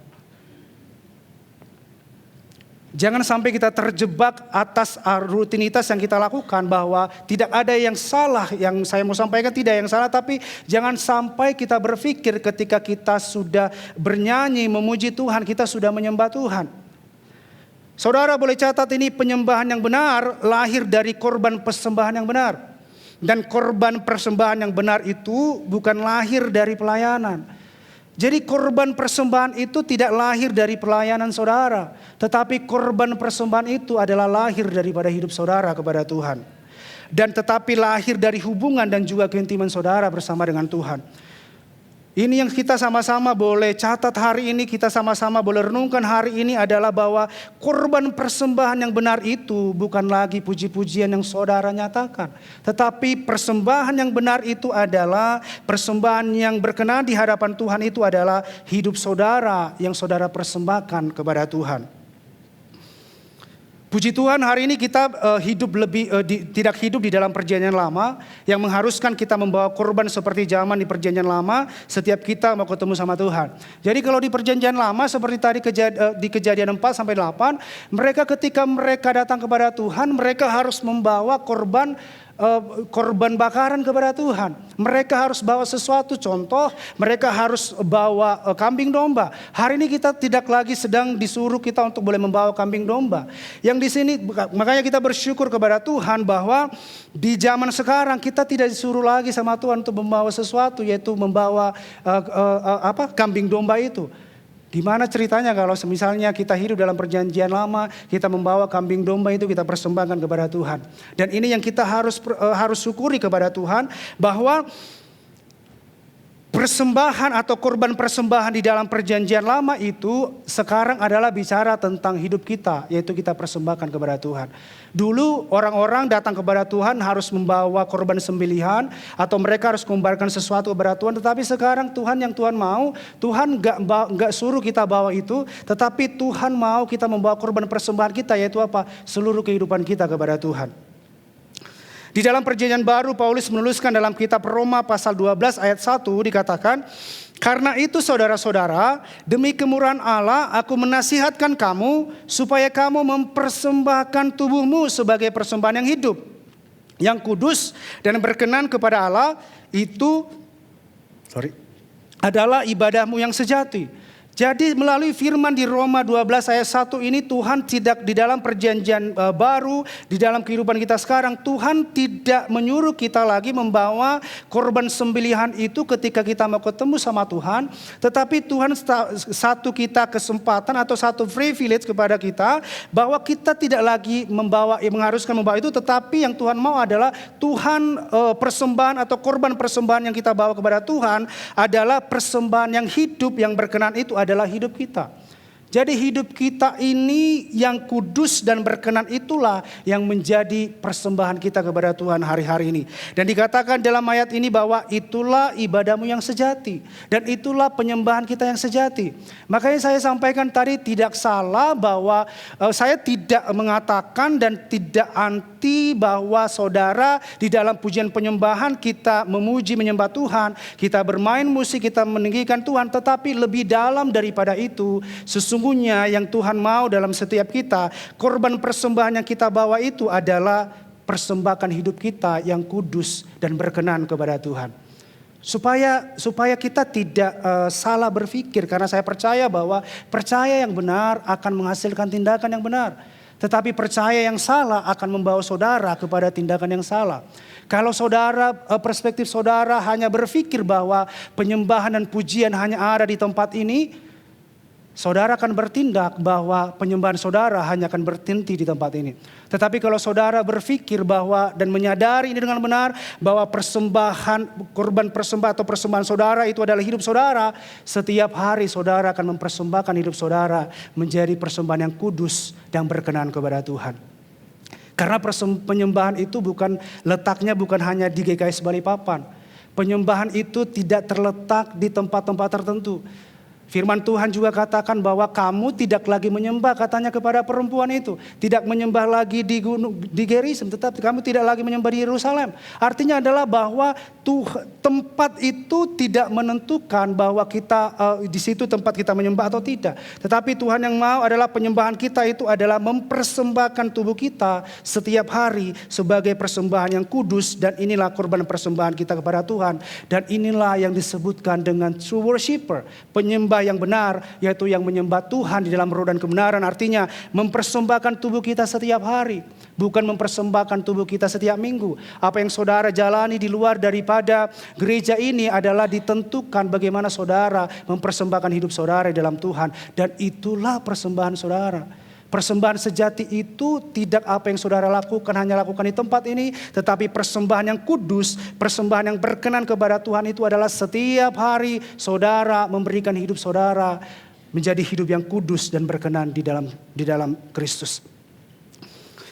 A: Jangan sampai kita terjebak atas rutinitas yang kita lakukan, bahwa tidak ada yang salah. Yang saya mau sampaikan tidak yang salah, tapi jangan sampai kita berpikir ketika kita sudah bernyanyi memuji Tuhan, kita sudah menyembah Tuhan. Saudara boleh catat ini, penyembahan yang benar lahir dari korban persembahan yang benar. Dan korban persembahan yang benar itu bukan lahir dari pelayanan. Jadi korban persembahan itu tidak lahir dari pelayanan saudara, tetapi korban persembahan itu adalah lahir daripada hidup saudara kepada Tuhan. Dan tetapi lahir dari hubungan dan juga keintiman saudara bersama dengan Tuhan. Ini yang kita sama-sama boleh catat hari ini, kita sama-sama boleh renungkan hari ini adalah bahwa korban persembahan yang benar itu bukan lagi puji-pujian yang saudara nyatakan. Tetapi persembahan yang benar itu adalah persembahan yang berkenan di hadapan Tuhan, itu adalah hidup saudara yang saudara persembahkan kepada Tuhan. Puji Tuhan, hari ini kita tidak hidup di dalam perjanjian lama yang mengharuskan kita membawa korban seperti zaman di perjanjian lama setiap kita mau ketemu sama Tuhan. Jadi kalau di perjanjian lama seperti tadi di Kejadian 4-8, mereka ketika mereka datang kepada Tuhan, mereka harus membawa korban bakaran kepada Tuhan. Mereka harus bawa sesuatu, contoh mereka harus bawa kambing domba. Hari ini kita tidak lagi sedang disuruh kita untuk boleh membawa kambing domba. Yang di sini makanya kita bersyukur kepada Tuhan bahwa di zaman sekarang kita tidak disuruh lagi sama Tuhan untuk membawa sesuatu, yaitu membawa kambing domba itu. Di mana ceritanya kalau misalnya kita hidup dalam perjanjian lama, kita membawa kambing domba itu kita persembahkan kepada Tuhan. Dan ini yang kita harus syukuri kepada Tuhan, bahwa persembahan atau korban persembahan di dalam perjanjian lama itu sekarang adalah bicara tentang hidup kita, yaitu kita persembahkan kepada Tuhan. Dulu orang-orang datang kepada Tuhan harus membawa korban sembelihan atau mereka harus membayarkan sesuatu kepada Tuhan. Tetapi sekarang Tuhan yang Tuhan mau, Tuhan gak suruh kita bawa itu, tetapi Tuhan mau kita membawa korban persembahan kita, yaitu apa? Seluruh kehidupan kita kepada Tuhan. Di dalam perjanjian baru Paulus menuliskan dalam kitab Roma pasal 12 ayat 1 dikatakan, karena itu saudara-saudara, demi kemurahan Allah aku menasihatkan kamu supaya kamu mempersembahkan tubuhmu sebagai persembahan yang hidup, yang kudus dan berkenan kepada Allah, itu adalah ibadahmu yang sejati. Jadi melalui firman di Roma 12 ayat 1 ini, Tuhan tidak di dalam perjanjian baru, di dalam kehidupan kita sekarang, Tuhan tidak menyuruh kita lagi membawa korban sembelihan itu ketika kita mau ketemu sama Tuhan. Tetapi Tuhan satu kita kesempatan atau satu privilege kepada kita, bahwa kita tidak lagi mengharuskan membawa itu. Tetapi yang Tuhan mau adalah Tuhan persembahan atau korban persembahan yang kita bawa kepada Tuhan adalah persembahan yang hidup, yang berkenan, itu adalah hidup kita. Jadi hidup kita ini yang kudus dan berkenan itulah yang menjadi persembahan kita kepada Tuhan hari-hari ini. Dan dikatakan dalam ayat ini bahwa itulah ibadahmu yang sejati. Dan itulah penyembahan kita yang sejati. Makanya saya sampaikan tadi tidak salah bahwa saya tidak mengatakan dan tidak anti bahwa saudara di dalam pujian penyembahan kita memuji menyembah Tuhan. Kita bermain musik, kita meninggikan Tuhan. Tetapi lebih dalam daripada itu, sesungguhnya yang Tuhan mau dalam setiap kita, korban persembahan yang kita bawa itu adalah persembahkan hidup kita yang kudus dan berkenan kepada Tuhan. Supaya kita tidak salah berpikir, karena saya percaya bahwa percaya yang benar akan menghasilkan tindakan yang benar. Tetapi percaya yang salah akan membawa saudara kepada tindakan yang salah. Kalau saudara, perspektif saudara hanya berpikir bahwa penyembahan dan pujian hanya ada di tempat ini, saudara akan bertindak bahwa penyembahan saudara hanya akan berhenti di tempat ini. Tetapi kalau saudara berpikir bahwa dan menyadari ini dengan benar, bahwa persembahan, korban persembahan atau persembahan saudara itu adalah hidup saudara, setiap hari saudara akan mempersembahkan hidup saudara menjadi persembahan yang kudus dan berkenan kepada Tuhan. Karena penyembahan itu letaknya bukan hanya di GKS Balikpapan. Penyembahan itu tidak terletak di tempat-tempat tertentu. Firman Tuhan juga katakan bahwa kamu tidak lagi menyembah, katanya kepada perempuan itu. Tidak menyembah lagi di Gerizim, tetapi kamu tidak lagi menyembah di Yerusalem. Artinya adalah bahwa tempat itu tidak menentukan bahwa kita di situ tempat kita menyembah atau tidak. Tetapi Tuhan yang mau adalah penyembahan kita itu adalah mempersembahkan tubuh kita setiap hari sebagai persembahan yang kudus. Dan inilah korban persembahan kita kepada Tuhan. Dan inilah yang disebutkan dengan true worshiper, penyembah yang benar, yaitu yang menyembah Tuhan di dalam roh dan kebenaran. Artinya mempersembahkan tubuh kita setiap hari, bukan mempersembahkan tubuh kita setiap minggu. Apa yang saudara jalani di luar daripada gereja ini adalah ditentukan bagaimana saudara mempersembahkan hidup saudara di dalam Tuhan. Dan itulah persembahan saudara. Persembahan sejati itu tidak apa yang saudara lakukan, hanya lakukan di tempat ini. Tetapi persembahan yang kudus, persembahan yang berkenan kepada Tuhan itu adalah setiap hari saudara memberikan hidup saudara menjadi hidup yang kudus dan berkenan di dalam Kristus.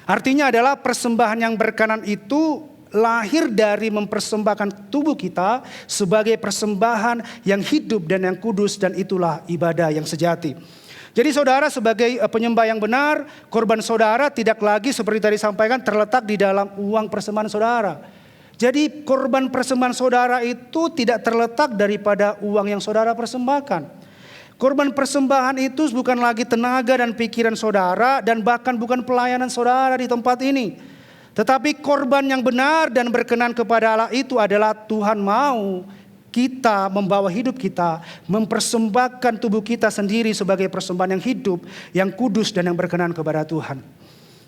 A: Artinya adalah persembahan yang berkenan itu lahir dari mempersembahkan tubuh kita sebagai persembahan yang hidup dan yang kudus, dan itulah ibadah yang sejati. Jadi saudara sebagai penyembah yang benar, korban saudara tidak lagi seperti tadi sampaikan terletak di dalam uang persembahan saudara. Jadi korban persembahan saudara itu tidak terletak daripada uang yang saudara persembahkan. Korban persembahan itu bukan lagi tenaga dan pikiran saudara, dan bahkan bukan pelayanan saudara di tempat ini. Tetapi korban yang benar dan berkenan kepada Allah itu adalah Tuhan mau kita membawa hidup kita, mempersembahkan tubuh kita sendiri sebagai persembahan yang hidup, yang kudus dan yang berkenan kepada Tuhan.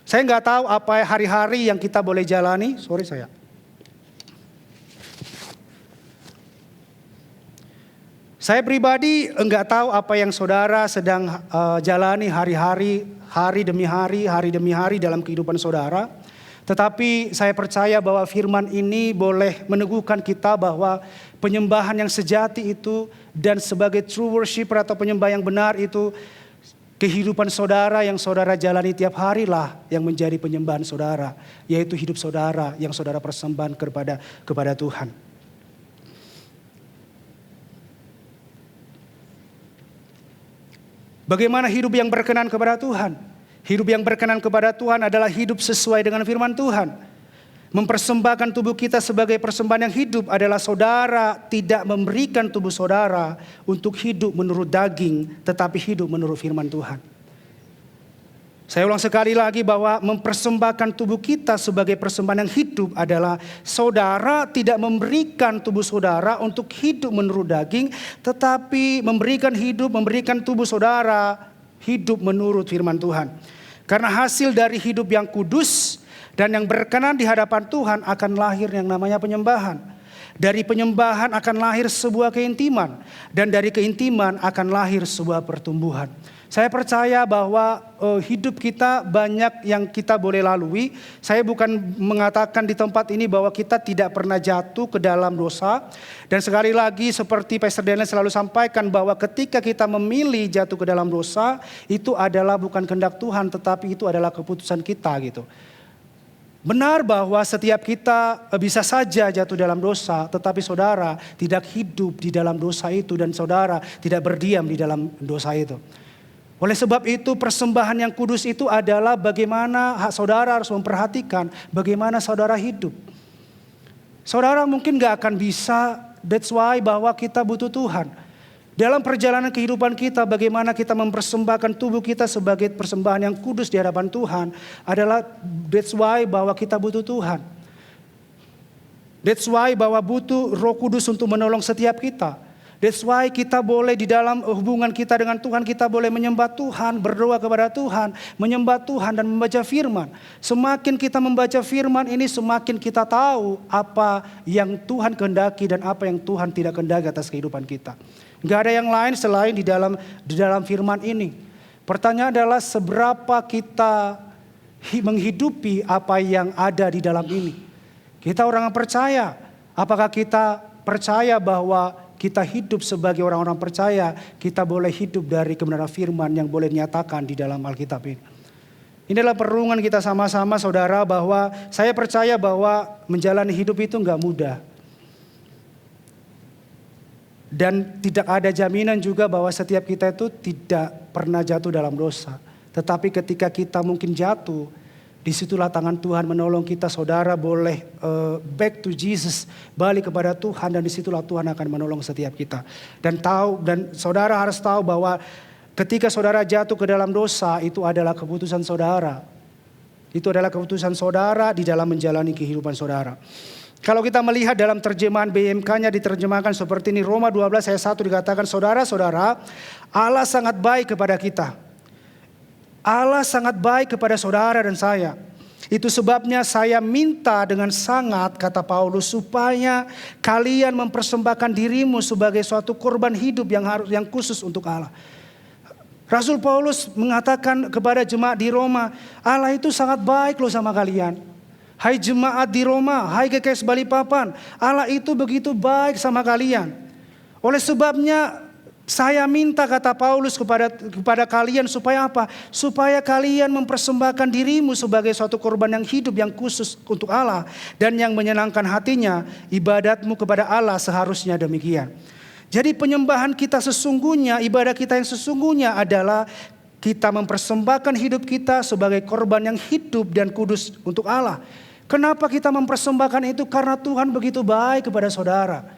A: Saya nggak tahu apa hari-hari yang kita boleh jalani. Saya pribadi nggak tahu apa yang saudara sedang jalani hari-hari, hari demi hari dalam kehidupan saudara. Tetapi saya percaya bahwa firman ini boleh meneguhkan kita bahwa penyembahan yang sejati itu dan sebagai true worshiper atau penyembah yang benar itu, kehidupan saudara yang saudara jalani tiap hari lah yang menjadi penyembahan saudara. Yaitu hidup saudara yang saudara persembahkan kepada Tuhan. Bagaimana hidup yang berkenan kepada Tuhan? Hidup yang berkenan kepada Tuhan adalah hidup sesuai dengan firman Tuhan. Mempersembahkan tubuh kita sebagai persembahan yang hidup adalah saudara tidak memberikan tubuh saudara untuk hidup menurut daging, tetapi hidup menurut firman Tuhan. Saya ulang sekali lagi bahwa mempersembahkan tubuh kita sebagai persembahan yang hidup adalah saudara tidak memberikan tubuh saudara untuk hidup menurut daging, tetapi memberikan tubuh saudara hidup menurut firman Tuhan. Karena hasil dari hidup yang kudus dan yang berkenan di hadapan Tuhan akan lahir yang namanya penyembahan. Dari penyembahan akan lahir sebuah keintiman, dan dari keintiman akan lahir sebuah pertumbuhan. Saya percaya bahwa hidup kita banyak yang kita boleh lalui. Saya bukan mengatakan di tempat ini bahwa kita tidak pernah jatuh ke dalam dosa. Dan sekali lagi seperti Pastor Daniel selalu sampaikan bahwa ketika kita memilih jatuh ke dalam dosa, itu adalah bukan kehendak Tuhan, tetapi itu adalah keputusan kita gitu. Benar bahwa setiap kita bisa saja jatuh dalam dosa, tetapi saudara tidak hidup di dalam dosa itu dan saudara tidak berdiam di dalam dosa itu. Oleh sebab itu persembahan yang kudus itu adalah bagaimana saudara harus memperhatikan bagaimana saudara hidup. Saudara mungkin gak akan bisa, that's why bahwa kita butuh Tuhan. Dalam perjalanan kehidupan kita, bagaimana kita mempersembahkan tubuh kita sebagai persembahan yang kudus di hadapan Tuhan adalah that's why bahwa kita butuh Tuhan. That's why bahwa butuh Roh Kudus untuk menolong setiap kita. That's why kita boleh di dalam hubungan kita dengan Tuhan, kita boleh menyembah Tuhan, berdoa kepada Tuhan, menyembah Tuhan dan membaca firman. Semakin kita membaca firman ini, semakin kita tahu apa yang Tuhan kehendaki dan apa yang Tuhan tidak kehendaki atas kehidupan kita. Gak ada yang lain selain di dalam firman ini. Pertanyaan adalah seberapa kita menghidupi apa yang ada di dalam ini. Kita orang yang percaya. Apakah kita percaya bahwa kita hidup sebagai orang-orang percaya, kita boleh hidup dari kebenaran firman yang boleh dinyatakan di dalam Alkitab ini. Ini adalah perlindungan kita sama-sama saudara, bahwa saya percaya bahwa menjalani hidup itu gak mudah. Dan tidak ada jaminan juga bahwa setiap kita itu tidak pernah jatuh dalam dosa. Tetapi ketika kita mungkin jatuh, disitulah tangan Tuhan menolong kita. Saudara boleh back to Jesus, balik kepada Tuhan, dan disitulah Tuhan akan menolong setiap kita. Dan saudara harus tahu bahwa ketika saudara jatuh ke dalam dosa, itu adalah keputusan saudara. Itu adalah keputusan saudara di dalam menjalani kehidupan saudara. Kalau kita melihat dalam terjemahan BMK-nya diterjemahkan seperti ini. Roma 12 ayat 1 dikatakan, saudara-saudara, Allah sangat baik kepada kita. Allah sangat baik kepada saudara dan saya. Itu sebabnya saya minta dengan sangat, kata Paulus, supaya kalian mempersembahkan dirimu sebagai suatu korban hidup yang khusus untuk Allah. Rasul Paulus mengatakan kepada jemaat di Roma, Allah itu sangat baik loh sama kalian. Hai jemaat di Roma, hai GKS Balikpapan, Allah itu begitu baik sama kalian. Oleh sebabnya saya minta, kata Paulus, kepada kalian supaya apa? Supaya kalian mempersembahkan dirimu sebagai suatu korban yang hidup yang khusus untuk Allah dan yang menyenangkan hatinya. Ibadatmu kepada Allah seharusnya demikian. Jadi penyembahan kita sesungguhnya, ibadah kita yang sesungguhnya adalah kita mempersembahkan hidup kita sebagai korban yang hidup dan kudus untuk Allah. Kenapa kita mempersembahkan itu? Karena Tuhan begitu baik kepada saudara.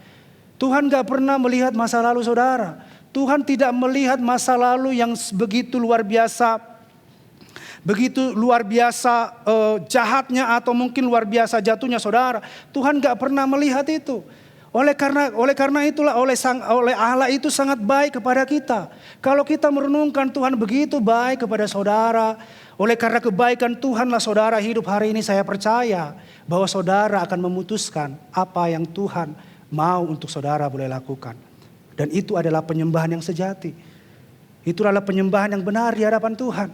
A: Tuhan gak pernah melihat masa lalu saudara. Tuhan tidak melihat masa lalu yang begitu luar biasa. Jahatnya atau mungkin luar biasa jatuhnya saudara. Tuhan gak pernah melihat itu. Oleh karena itulah oleh Allah itu sangat baik kepada kita. Kalau kita merenungkan Tuhan begitu baik kepada saudara. Oleh karena kebaikan Tuhanlah saudara hidup hari ini, saya percaya bahwa saudara akan memutuskan apa yang Tuhan mau untuk saudara boleh lakukan. Dan itu adalah penyembahan yang sejati. Itu adalah penyembahan yang benar di hadapan Tuhan.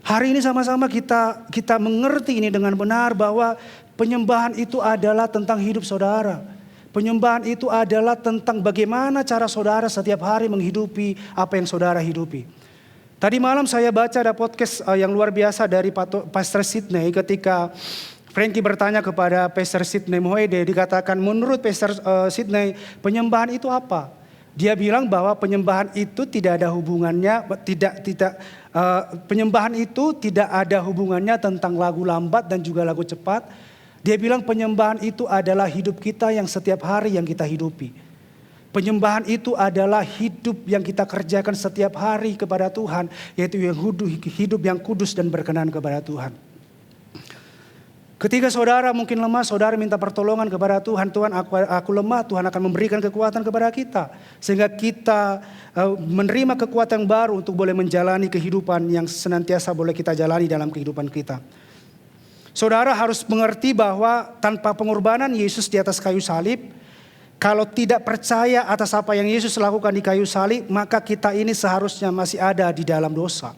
A: Hari ini sama-sama kita mengerti ini dengan benar bahwa penyembahan itu adalah tentang hidup saudara. Penyembahan itu adalah tentang bagaimana cara saudara setiap hari menghidupi apa yang saudara hidupi. Tadi malam saya baca ada podcast yang luar biasa dari Pastor Sidney ketika Frankie bertanya kepada Pastor Sidney Moede, dikatakan menurut Pastor Sidney penyembahan itu apa? Dia bilang bahwa penyembahan itu tidak ada hubungannya, penyembahan itu tidak ada hubungannya tentang lagu lambat dan juga lagu cepat. Dia bilang penyembahan itu adalah hidup kita yang setiap hari yang kita hidupi. Penyembahan itu adalah hidup yang kita kerjakan setiap hari kepada Tuhan, yaitu hidup yang kudus dan berkenan kepada Tuhan. Ketika saudara mungkin lemah, saudara minta pertolongan kepada Tuhan. Tuhan, aku lemah, Tuhan akan memberikan kekuatan kepada kita. Sehingga kita menerima kekuatan baru untuk boleh menjalani kehidupan yang senantiasa boleh kita jalani dalam kehidupan kita. Saudara harus mengerti bahwa tanpa pengorbanan Yesus di atas kayu salib, kalau tidak percaya atas apa yang Yesus lakukan di kayu salib, maka kita ini seharusnya masih ada di dalam dosa.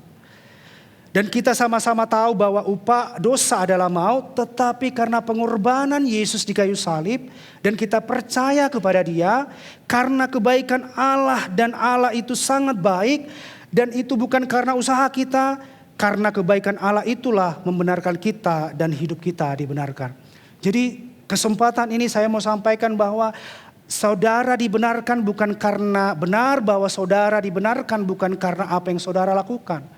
A: Dan kita sama-sama tahu bahwa upah dosa adalah maut, tetapi karena pengorbanan Yesus di kayu salib dan kita percaya kepada Dia, karena kebaikan Allah dan Allah itu sangat baik dan itu bukan karena usaha kita, karena kebaikan Allah itulah membenarkan kita dan hidup kita dibenarkan. Jadi kesempatan ini saya mau sampaikan bahwa saudara dibenarkan bukan karena benar, bahwa saudara dibenarkan bukan karena apa yang saudara lakukan.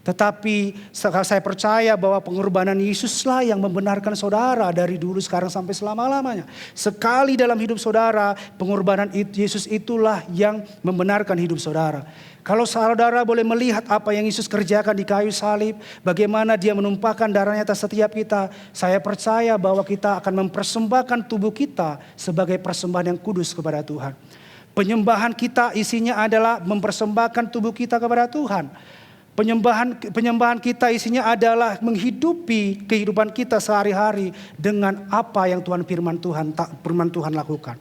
A: Tetapi saya percaya bahwa pengorbanan Yesuslah yang membenarkan saudara dari dulu sekarang sampai selama-lamanya. Sekali dalam hidup saudara, pengorbanan Yesus itulah yang membenarkan hidup saudara. Kalau saudara boleh melihat apa yang Yesus kerjakan di kayu salib, bagaimana Dia menumpahkan darahnya atas setiap kita, saya percaya bahwa kita akan mempersembahkan tubuh kita sebagai persembahan yang kudus kepada Tuhan. Penyembahan kita isinya adalah mempersembahkan tubuh kita kepada Tuhan. Penyembahan kita isinya adalah menghidupi kehidupan kita sehari-hari dengan apa yang firman Tuhan lakukan.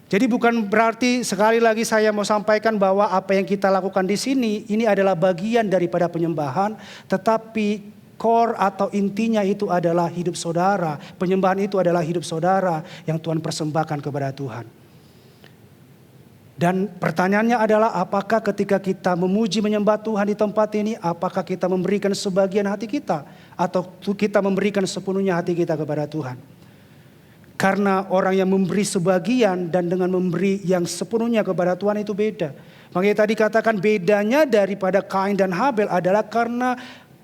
A: Jadi bukan berarti, sekali lagi saya mau sampaikan bahwa apa yang kita lakukan di sini ini adalah bagian daripada penyembahan, tetapi core atau intinya itu adalah hidup saudara. Penyembahan itu adalah hidup saudara yang Tuhan persembahkan kepada Tuhan. Dan pertanyaannya adalah, apakah ketika kita memuji menyembah Tuhan di tempat ini, apakah kita memberikan sebagian hati kita atau kita memberikan sepenuhnya hati kita kepada Tuhan? Karena orang yang memberi sebagian dan dengan memberi yang sepenuhnya kepada Tuhan itu beda. Makanya tadi katakan bedanya daripada Kain dan Habel adalah karena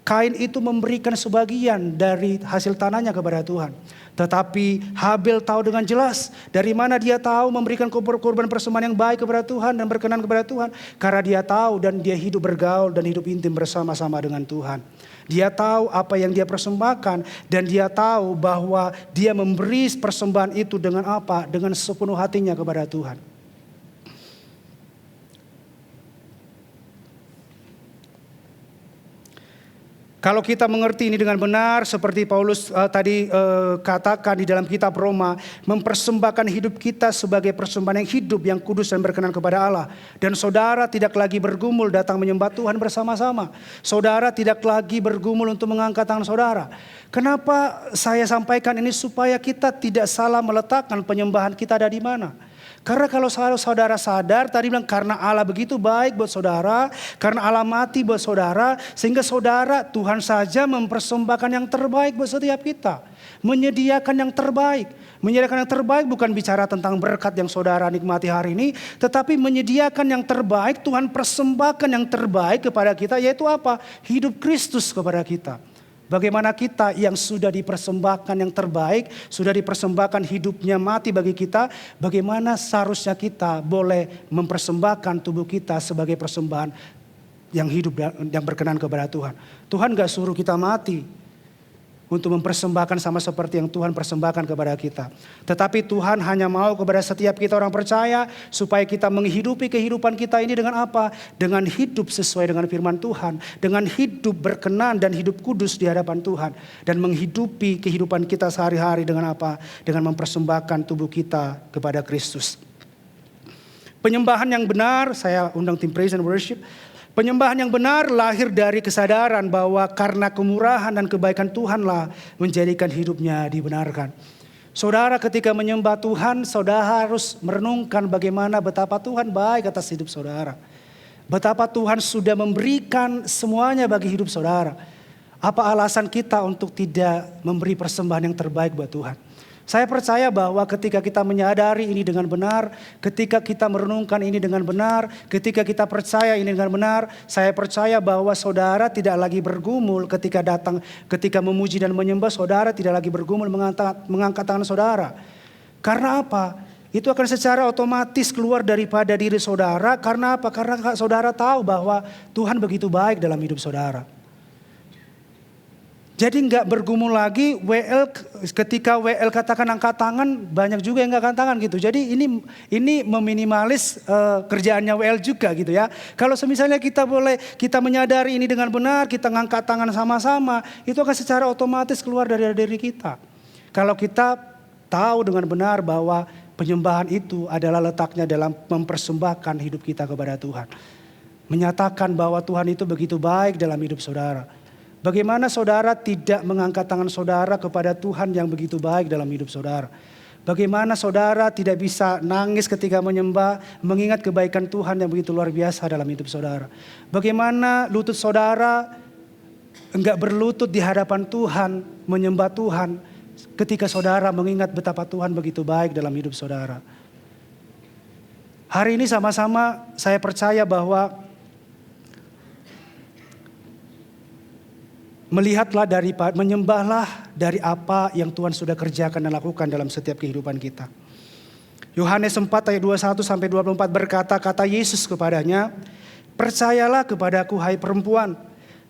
A: Kain itu memberikan sebagian dari hasil tanahnya kepada Tuhan. Tetapi Habel tahu dengan jelas dari mana dia tahu memberikan korban persembahan yang baik kepada Tuhan dan berkenan kepada Tuhan. Karena dia tahu dan dia hidup bergaul dan hidup intim bersama-sama dengan Tuhan. Dia tahu apa yang dia persembahkan dan dia tahu bahwa dia memberi persembahan itu dengan apa? Dengan sepenuh hatinya kepada Tuhan. Kalau kita mengerti ini dengan benar seperti Paulus tadi katakan di dalam kitab Roma, mempersembahkan hidup kita sebagai persembahan yang hidup, yang kudus dan berkenan kepada Allah. Dan saudara tidak lagi bergumul datang menyembah Tuhan bersama-sama. Saudara tidak lagi bergumul untuk mengangkat tangan saudara. Kenapa saya sampaikan ini? Supaya kita tidak salah meletakkan penyembahan kita ada di mana. Karena kalau saudara sadar, tadi bilang karena Allah begitu baik buat saudara, karena Allah mati buat saudara, sehingga saudara Tuhan saja mempersembahkan yang terbaik buat setiap kita. Menyediakan yang terbaik. Menyediakan yang terbaik bukan bicara tentang berkat yang saudara nikmati hari ini, tetapi menyediakan yang terbaik, Tuhan persembahkan yang terbaik kepada kita, yaitu apa? Hidup Kristus kepada kita. Bagaimana kita yang sudah dipersembahkan yang terbaik, sudah dipersembahkan hidupnya mati bagi kita, bagaimana seharusnya kita boleh mempersembahkan tubuh kita sebagai persembahan yang hidup dan yang berkenan kepada Tuhan. Tuhan gak suruh kita mati untuk mempersembahkan sama seperti yang Tuhan persembahkan kepada kita. Tetapi Tuhan hanya mau kepada setiap kita orang percaya supaya kita menghidupi kehidupan kita ini dengan apa? Dengan hidup sesuai dengan firman Tuhan. Dengan hidup berkenan dan hidup kudus di hadapan Tuhan. Dan menghidupi kehidupan kita sehari-hari dengan apa? Dengan mempersembahkan tubuh kita kepada Kristus. Penyembahan yang benar, saya undang tim praise and worship. Penyembahan yang benar lahir dari kesadaran bahwa karena kemurahan dan kebaikan Tuhanlah menjadikan hidupnya dibenarkan. Saudara ketika menyembah Tuhan, saudara harus merenungkan bagaimana betapa Tuhan baik atas hidup saudara. Betapa Tuhan sudah memberikan semuanya bagi hidup saudara. Apa alasan kita untuk tidak memberi persembahan yang terbaik buat Tuhan? Saya percaya bahwa ketika kita menyadari ini dengan benar, ketika kita merenungkan ini dengan benar, ketika kita percaya ini dengan benar, saya percaya bahwa saudara tidak lagi bergumul ketika memuji dan menyembah, saudara tidak lagi bergumul mengangkat tangan saudara. Karena apa? Itu akan secara otomatis keluar daripada diri saudara. Karena apa? Karena saudara tahu bahwa Tuhan begitu baik dalam hidup saudara. Jadi nggak bergumul lagi ketika WL katakan angkat tangan, banyak juga yang nggak angkat tangan gitu. Jadi ini meminimalis kerjaannya WL juga gitu ya. Kalau misalnya kita menyadari ini dengan benar, kita ngangkat tangan sama-sama, itu akan secara otomatis keluar dari diri kita. Kalau kita tahu dengan benar bahwa penyembahan itu adalah letaknya dalam mempersembahkan hidup kita kepada Tuhan. Menyatakan bahwa Tuhan itu begitu baik dalam hidup saudara. Bagaimana saudara tidak mengangkat tangan saudara kepada Tuhan yang begitu baik dalam hidup saudara? Bagaimana saudara tidak bisa nangis ketika menyembah, mengingat kebaikan Tuhan yang begitu luar biasa dalam hidup saudara? Bagaimana lutut saudara enggak berlutut di hadapan Tuhan, menyembah Tuhan ketika saudara mengingat betapa Tuhan begitu baik dalam hidup saudara? Hari ini sama-sama saya percaya bahwa menyembahlah dari apa yang Tuhan sudah kerjakan dan lakukan dalam setiap kehidupan kita. Yohanes 4 ayat 21 sampai 24 berkata, kata Yesus kepadanya, percayalah kepadaku hai perempuan,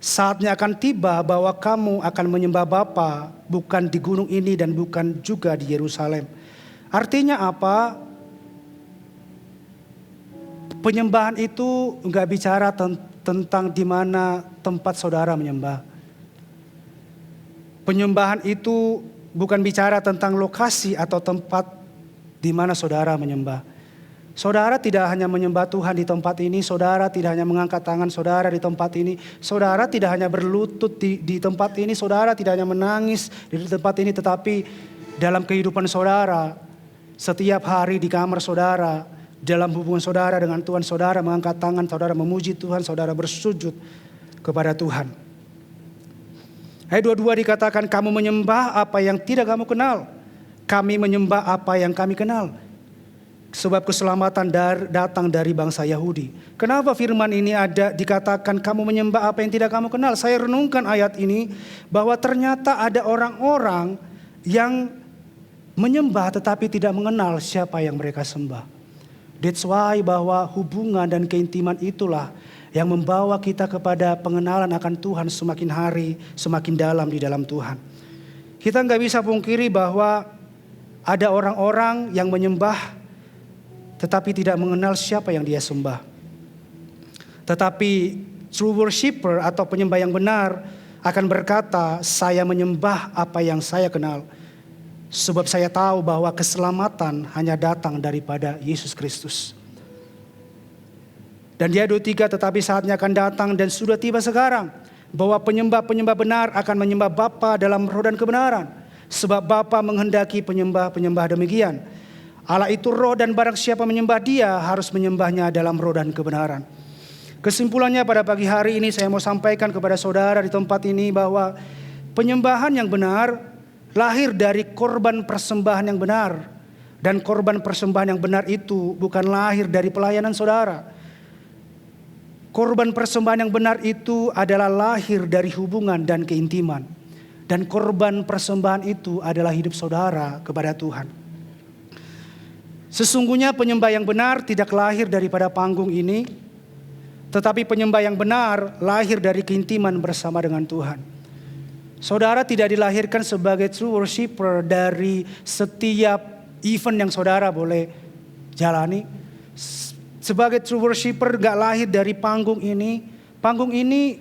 A: saatnya akan tiba bahwa kamu akan menyembah Bapa bukan di gunung ini dan bukan juga di Yerusalem. Artinya apa? Penyembahan itu enggak bicara tentang di mana tempat saudara menyembah. Penyembahan itu bukan bicara tentang lokasi atau tempat di mana saudara menyembah. Saudara tidak hanya menyembah Tuhan di tempat ini, saudara tidak hanya mengangkat tangan saudara di tempat ini, saudara tidak hanya berlutut di tempat ini, saudara tidak hanya menangis di tempat ini, tetapi dalam kehidupan saudara, setiap hari di kamar saudara, dalam hubungan saudara dengan Tuhan, saudara mengangkat tangan, saudara memuji Tuhan, saudara bersujud kepada Tuhan. Ayat 22 dikatakan kamu menyembah apa yang tidak kamu kenal. kami menyembah apa yang kami kenal. Sebab keselamatan datang dari bangsa Yahudi. Kenapa firman ini ada dikatakan kamu menyembah apa yang tidak kamu kenal? Saya renungkan ayat ini bahwa ternyata ada orang-orang yang menyembah tetapi tidak mengenal siapa yang mereka sembah. That's why bahwa hubungan dan keintiman itulah yang membawa kita kepada pengenalan akan Tuhan semakin hari semakin dalam di dalam Tuhan. Kita nggak bisa pungkiri bahwa ada orang-orang yang menyembah tetapi tidak mengenal siapa yang dia sembah. Tetapi true worshiper atau penyembah yang benar akan berkata, saya menyembah apa yang saya kenal. Sebab saya tahu bahwa keselamatan hanya datang daripada Yesus Kristus. Dan dia 23, tetapi saatnya akan datang dan sudah tiba sekarang, bahwa penyembah-penyembah benar akan menyembah Bapa dalam roh dan kebenaran. Sebab Bapa menghendaki penyembah-penyembah demikian. Allah itu roh dan barang siapa menyembah dia harus menyembahnya dalam roh dan kebenaran. Kesimpulannya pada pagi hari ini saya mau sampaikan kepada saudara di tempat ini bahwa penyembahan yang benar lahir dari korban persembahan yang benar. Dan korban persembahan yang benar itu bukan lahir dari pelayanan saudara. Korban persembahan yang benar itu adalah lahir dari hubungan dan keintiman. Dan korban persembahan itu adalah hidup saudara kepada Tuhan. Sesungguhnya penyembah yang benar tidak lahir daripada panggung ini, tetapi penyembah yang benar lahir dari keintiman bersama dengan Tuhan. Saudara tidak dilahirkan sebagai true worshiper dari setiap event yang saudara boleh jalani. Sebagai true worshiper gak lahir dari panggung ini. Panggung ini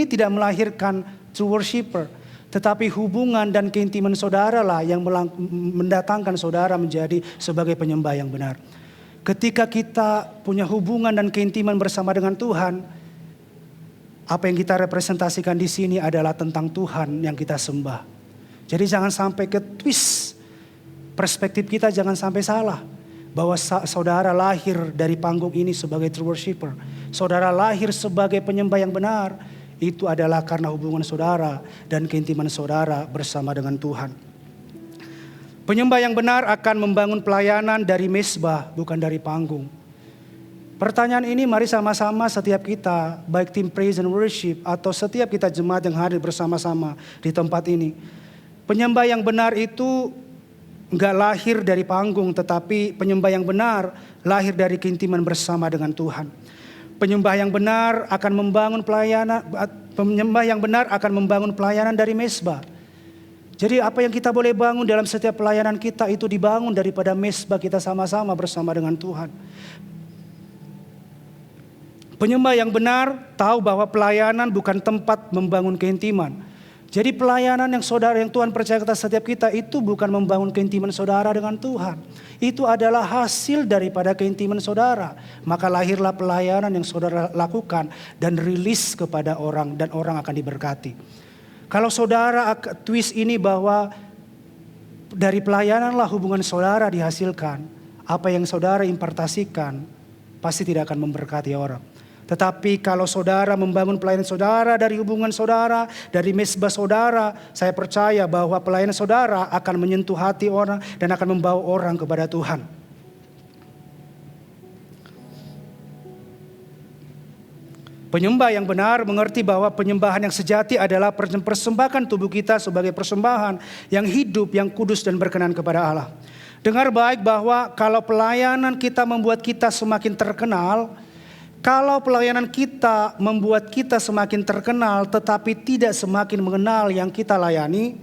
A: tidak melahirkan true worshiper. Tetapi hubungan dan keintiman saudara lah yang mendatangkan saudara menjadi sebagai penyembah yang benar. Ketika kita punya hubungan dan keintiman bersama dengan Tuhan, apa yang kita representasikan di sini adalah tentang Tuhan yang kita sembah. Jadi jangan sampai ke twist perspektif kita, jangan sampai salah. Bahwa saudara lahir dari panggung ini sebagai true worshiper. Saudara lahir sebagai penyembah yang benar. Itu adalah karena hubungan saudara dan keintiman saudara bersama dengan Tuhan. Penyembah yang benar akan membangun pelayanan dari mezbah, bukan dari panggung. Pertanyaan ini mari sama-sama setiap kita, baik tim praise and worship atau setiap kita jemaat yang hadir bersama-sama di tempat ini. Penyembah yang benar itu enggak lahir dari panggung, tetapi penyembah yang benar lahir dari keintiman bersama dengan Tuhan. Penyembah yang benar akan membangun pelayanan dari mezbah. Jadi apa yang kita boleh bangun dalam setiap pelayanan kita itu dibangun daripada mezbah kita sama-sama bersama dengan Tuhan. Penyembah yang benar tahu bahwa pelayanan bukan tempat membangun keintiman. Jadi pelayanan yang Tuhan percaya kepada setiap kita itu bukan membangun keintiman saudara dengan Tuhan. Itu adalah hasil daripada keintiman saudara. Maka lahirlah pelayanan yang saudara lakukan dan rilis kepada orang dan orang akan diberkati. Kalau saudara twist ini bahwa dari pelayananlah hubungan saudara dihasilkan, apa yang saudara impartasikan pasti tidak akan memberkati orang. Tetapi kalau saudara membangun pelayanan saudara dari hubungan saudara, dari mezbah saudara, saya percaya bahwa pelayanan saudara akan menyentuh hati orang dan akan membawa orang kepada Tuhan. Penyembah yang benar mengerti bahwa penyembahan yang sejati adalah persembahkan tubuh kita sebagai persembahan yang hidup, yang kudus dan berkenan kepada Allah. Dengar baik bahwa kalau pelayanan kita membuat kita semakin terkenal, kalau pelayanan kita membuat kita semakin terkenal tetapi tidak semakin mengenal yang kita layani,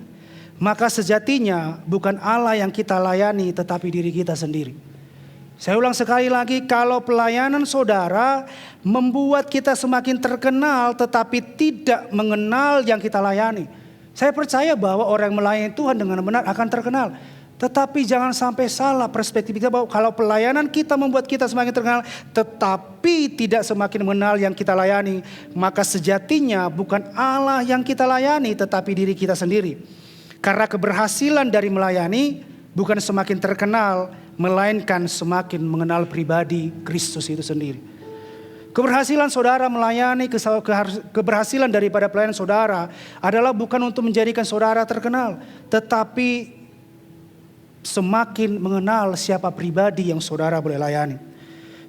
A: maka sejatinya bukan Allah yang kita layani tetapi diri kita sendiri. Saya ulang sekali lagi, kalau pelayanan saudara membuat kita semakin terkenal tetapi tidak mengenal yang kita layani, saya percaya bahwa orang yang melayani Tuhan dengan benar akan terkenal. Tetapi jangan sampai salah perspektif kita bahwa kalau pelayanan kita membuat kita semakin terkenal tetapi tidak semakin mengenal yang kita layani, maka sejatinya bukan Allah yang kita layani tetapi diri kita sendiri. Karena keberhasilan dari melayani bukan semakin terkenal, melainkan semakin mengenal pribadi Kristus itu sendiri. Keberhasilan saudara melayani, keberhasilan daripada pelayanan saudara adalah bukan untuk menjadikan saudara terkenal, tetapi semakin mengenal siapa pribadi yang saudara boleh layani.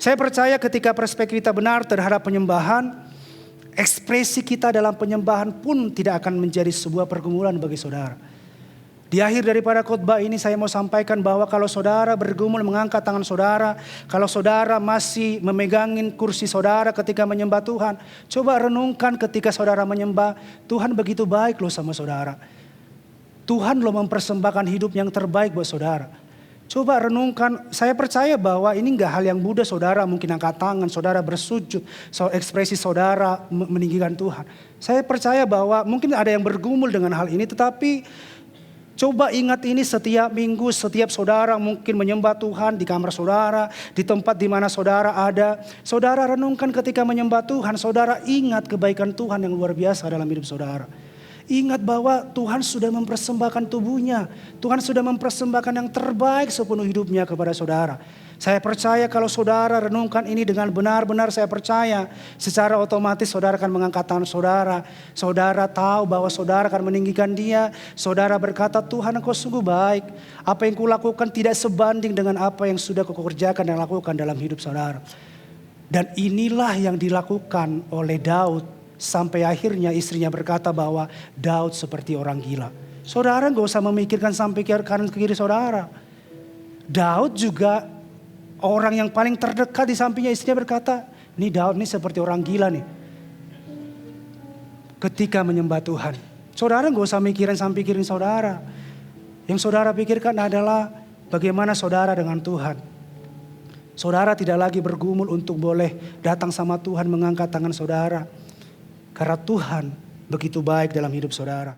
A: Saya percaya ketika perspektif kita benar terhadap penyembahan, ekspresi kita dalam penyembahan pun tidak akan menjadi sebuah pergumulan bagi saudara. Di akhir daripada khotbah ini saya mau sampaikan bahwa kalau saudara bergumul mengangkat tangan saudara, kalau saudara masih memegangin kursi saudara ketika menyembah Tuhan, coba renungkan ketika saudara menyembah, Tuhan begitu baik loh sama saudara. Tuhan loh mempersembahkan hidup yang terbaik buat saudara. Coba renungkan, saya percaya bahwa ini enggak hal yang mudah saudara mungkin angkat tangan, saudara bersujud, ekspresi saudara meninggikan Tuhan. Saya percaya bahwa mungkin ada yang bergumul dengan hal ini, tetapi coba ingat ini setiap minggu, setiap saudara mungkin menyembah Tuhan di kamar saudara, di tempat di mana saudara ada. Saudara renungkan ketika menyembah Tuhan, saudara ingat kebaikan Tuhan yang luar biasa dalam hidup saudara. Ingat bahwa Tuhan sudah mempersembahkan tubuhnya. Tuhan sudah mempersembahkan yang terbaik sepenuh hidupnya kepada saudara. Saya percaya kalau saudara renungkan ini dengan benar-benar, saya percaya secara otomatis saudara akan mengangkat tangan saudara. Saudara tahu bahwa saudara akan meninggikan Dia. Saudara berkata, Tuhan Engkau sungguh baik. Apa yang kulakukan tidak sebanding dengan apa yang sudah Kau kerjakan dan lakukan dalam hidup saudara. Dan inilah yang dilakukan oleh Daud. Sampai akhirnya istrinya berkata bahwa Daud seperti orang gila. Saudara gak usah memikirkan sampai kanan ke kiri saudara. Daud juga orang yang paling terdekat di sampingnya, istrinya berkata, ini Daud ini seperti orang gila nih. Ketika menyembah Tuhan. Saudara gak usah mikirin sampai kirim saudara. Yang saudara pikirkan adalah bagaimana saudara dengan Tuhan. Saudara tidak lagi bergumul untuk boleh datang sama Tuhan mengangkat tangan saudara. Karena Tuhan begitu baik dalam hidup saudara.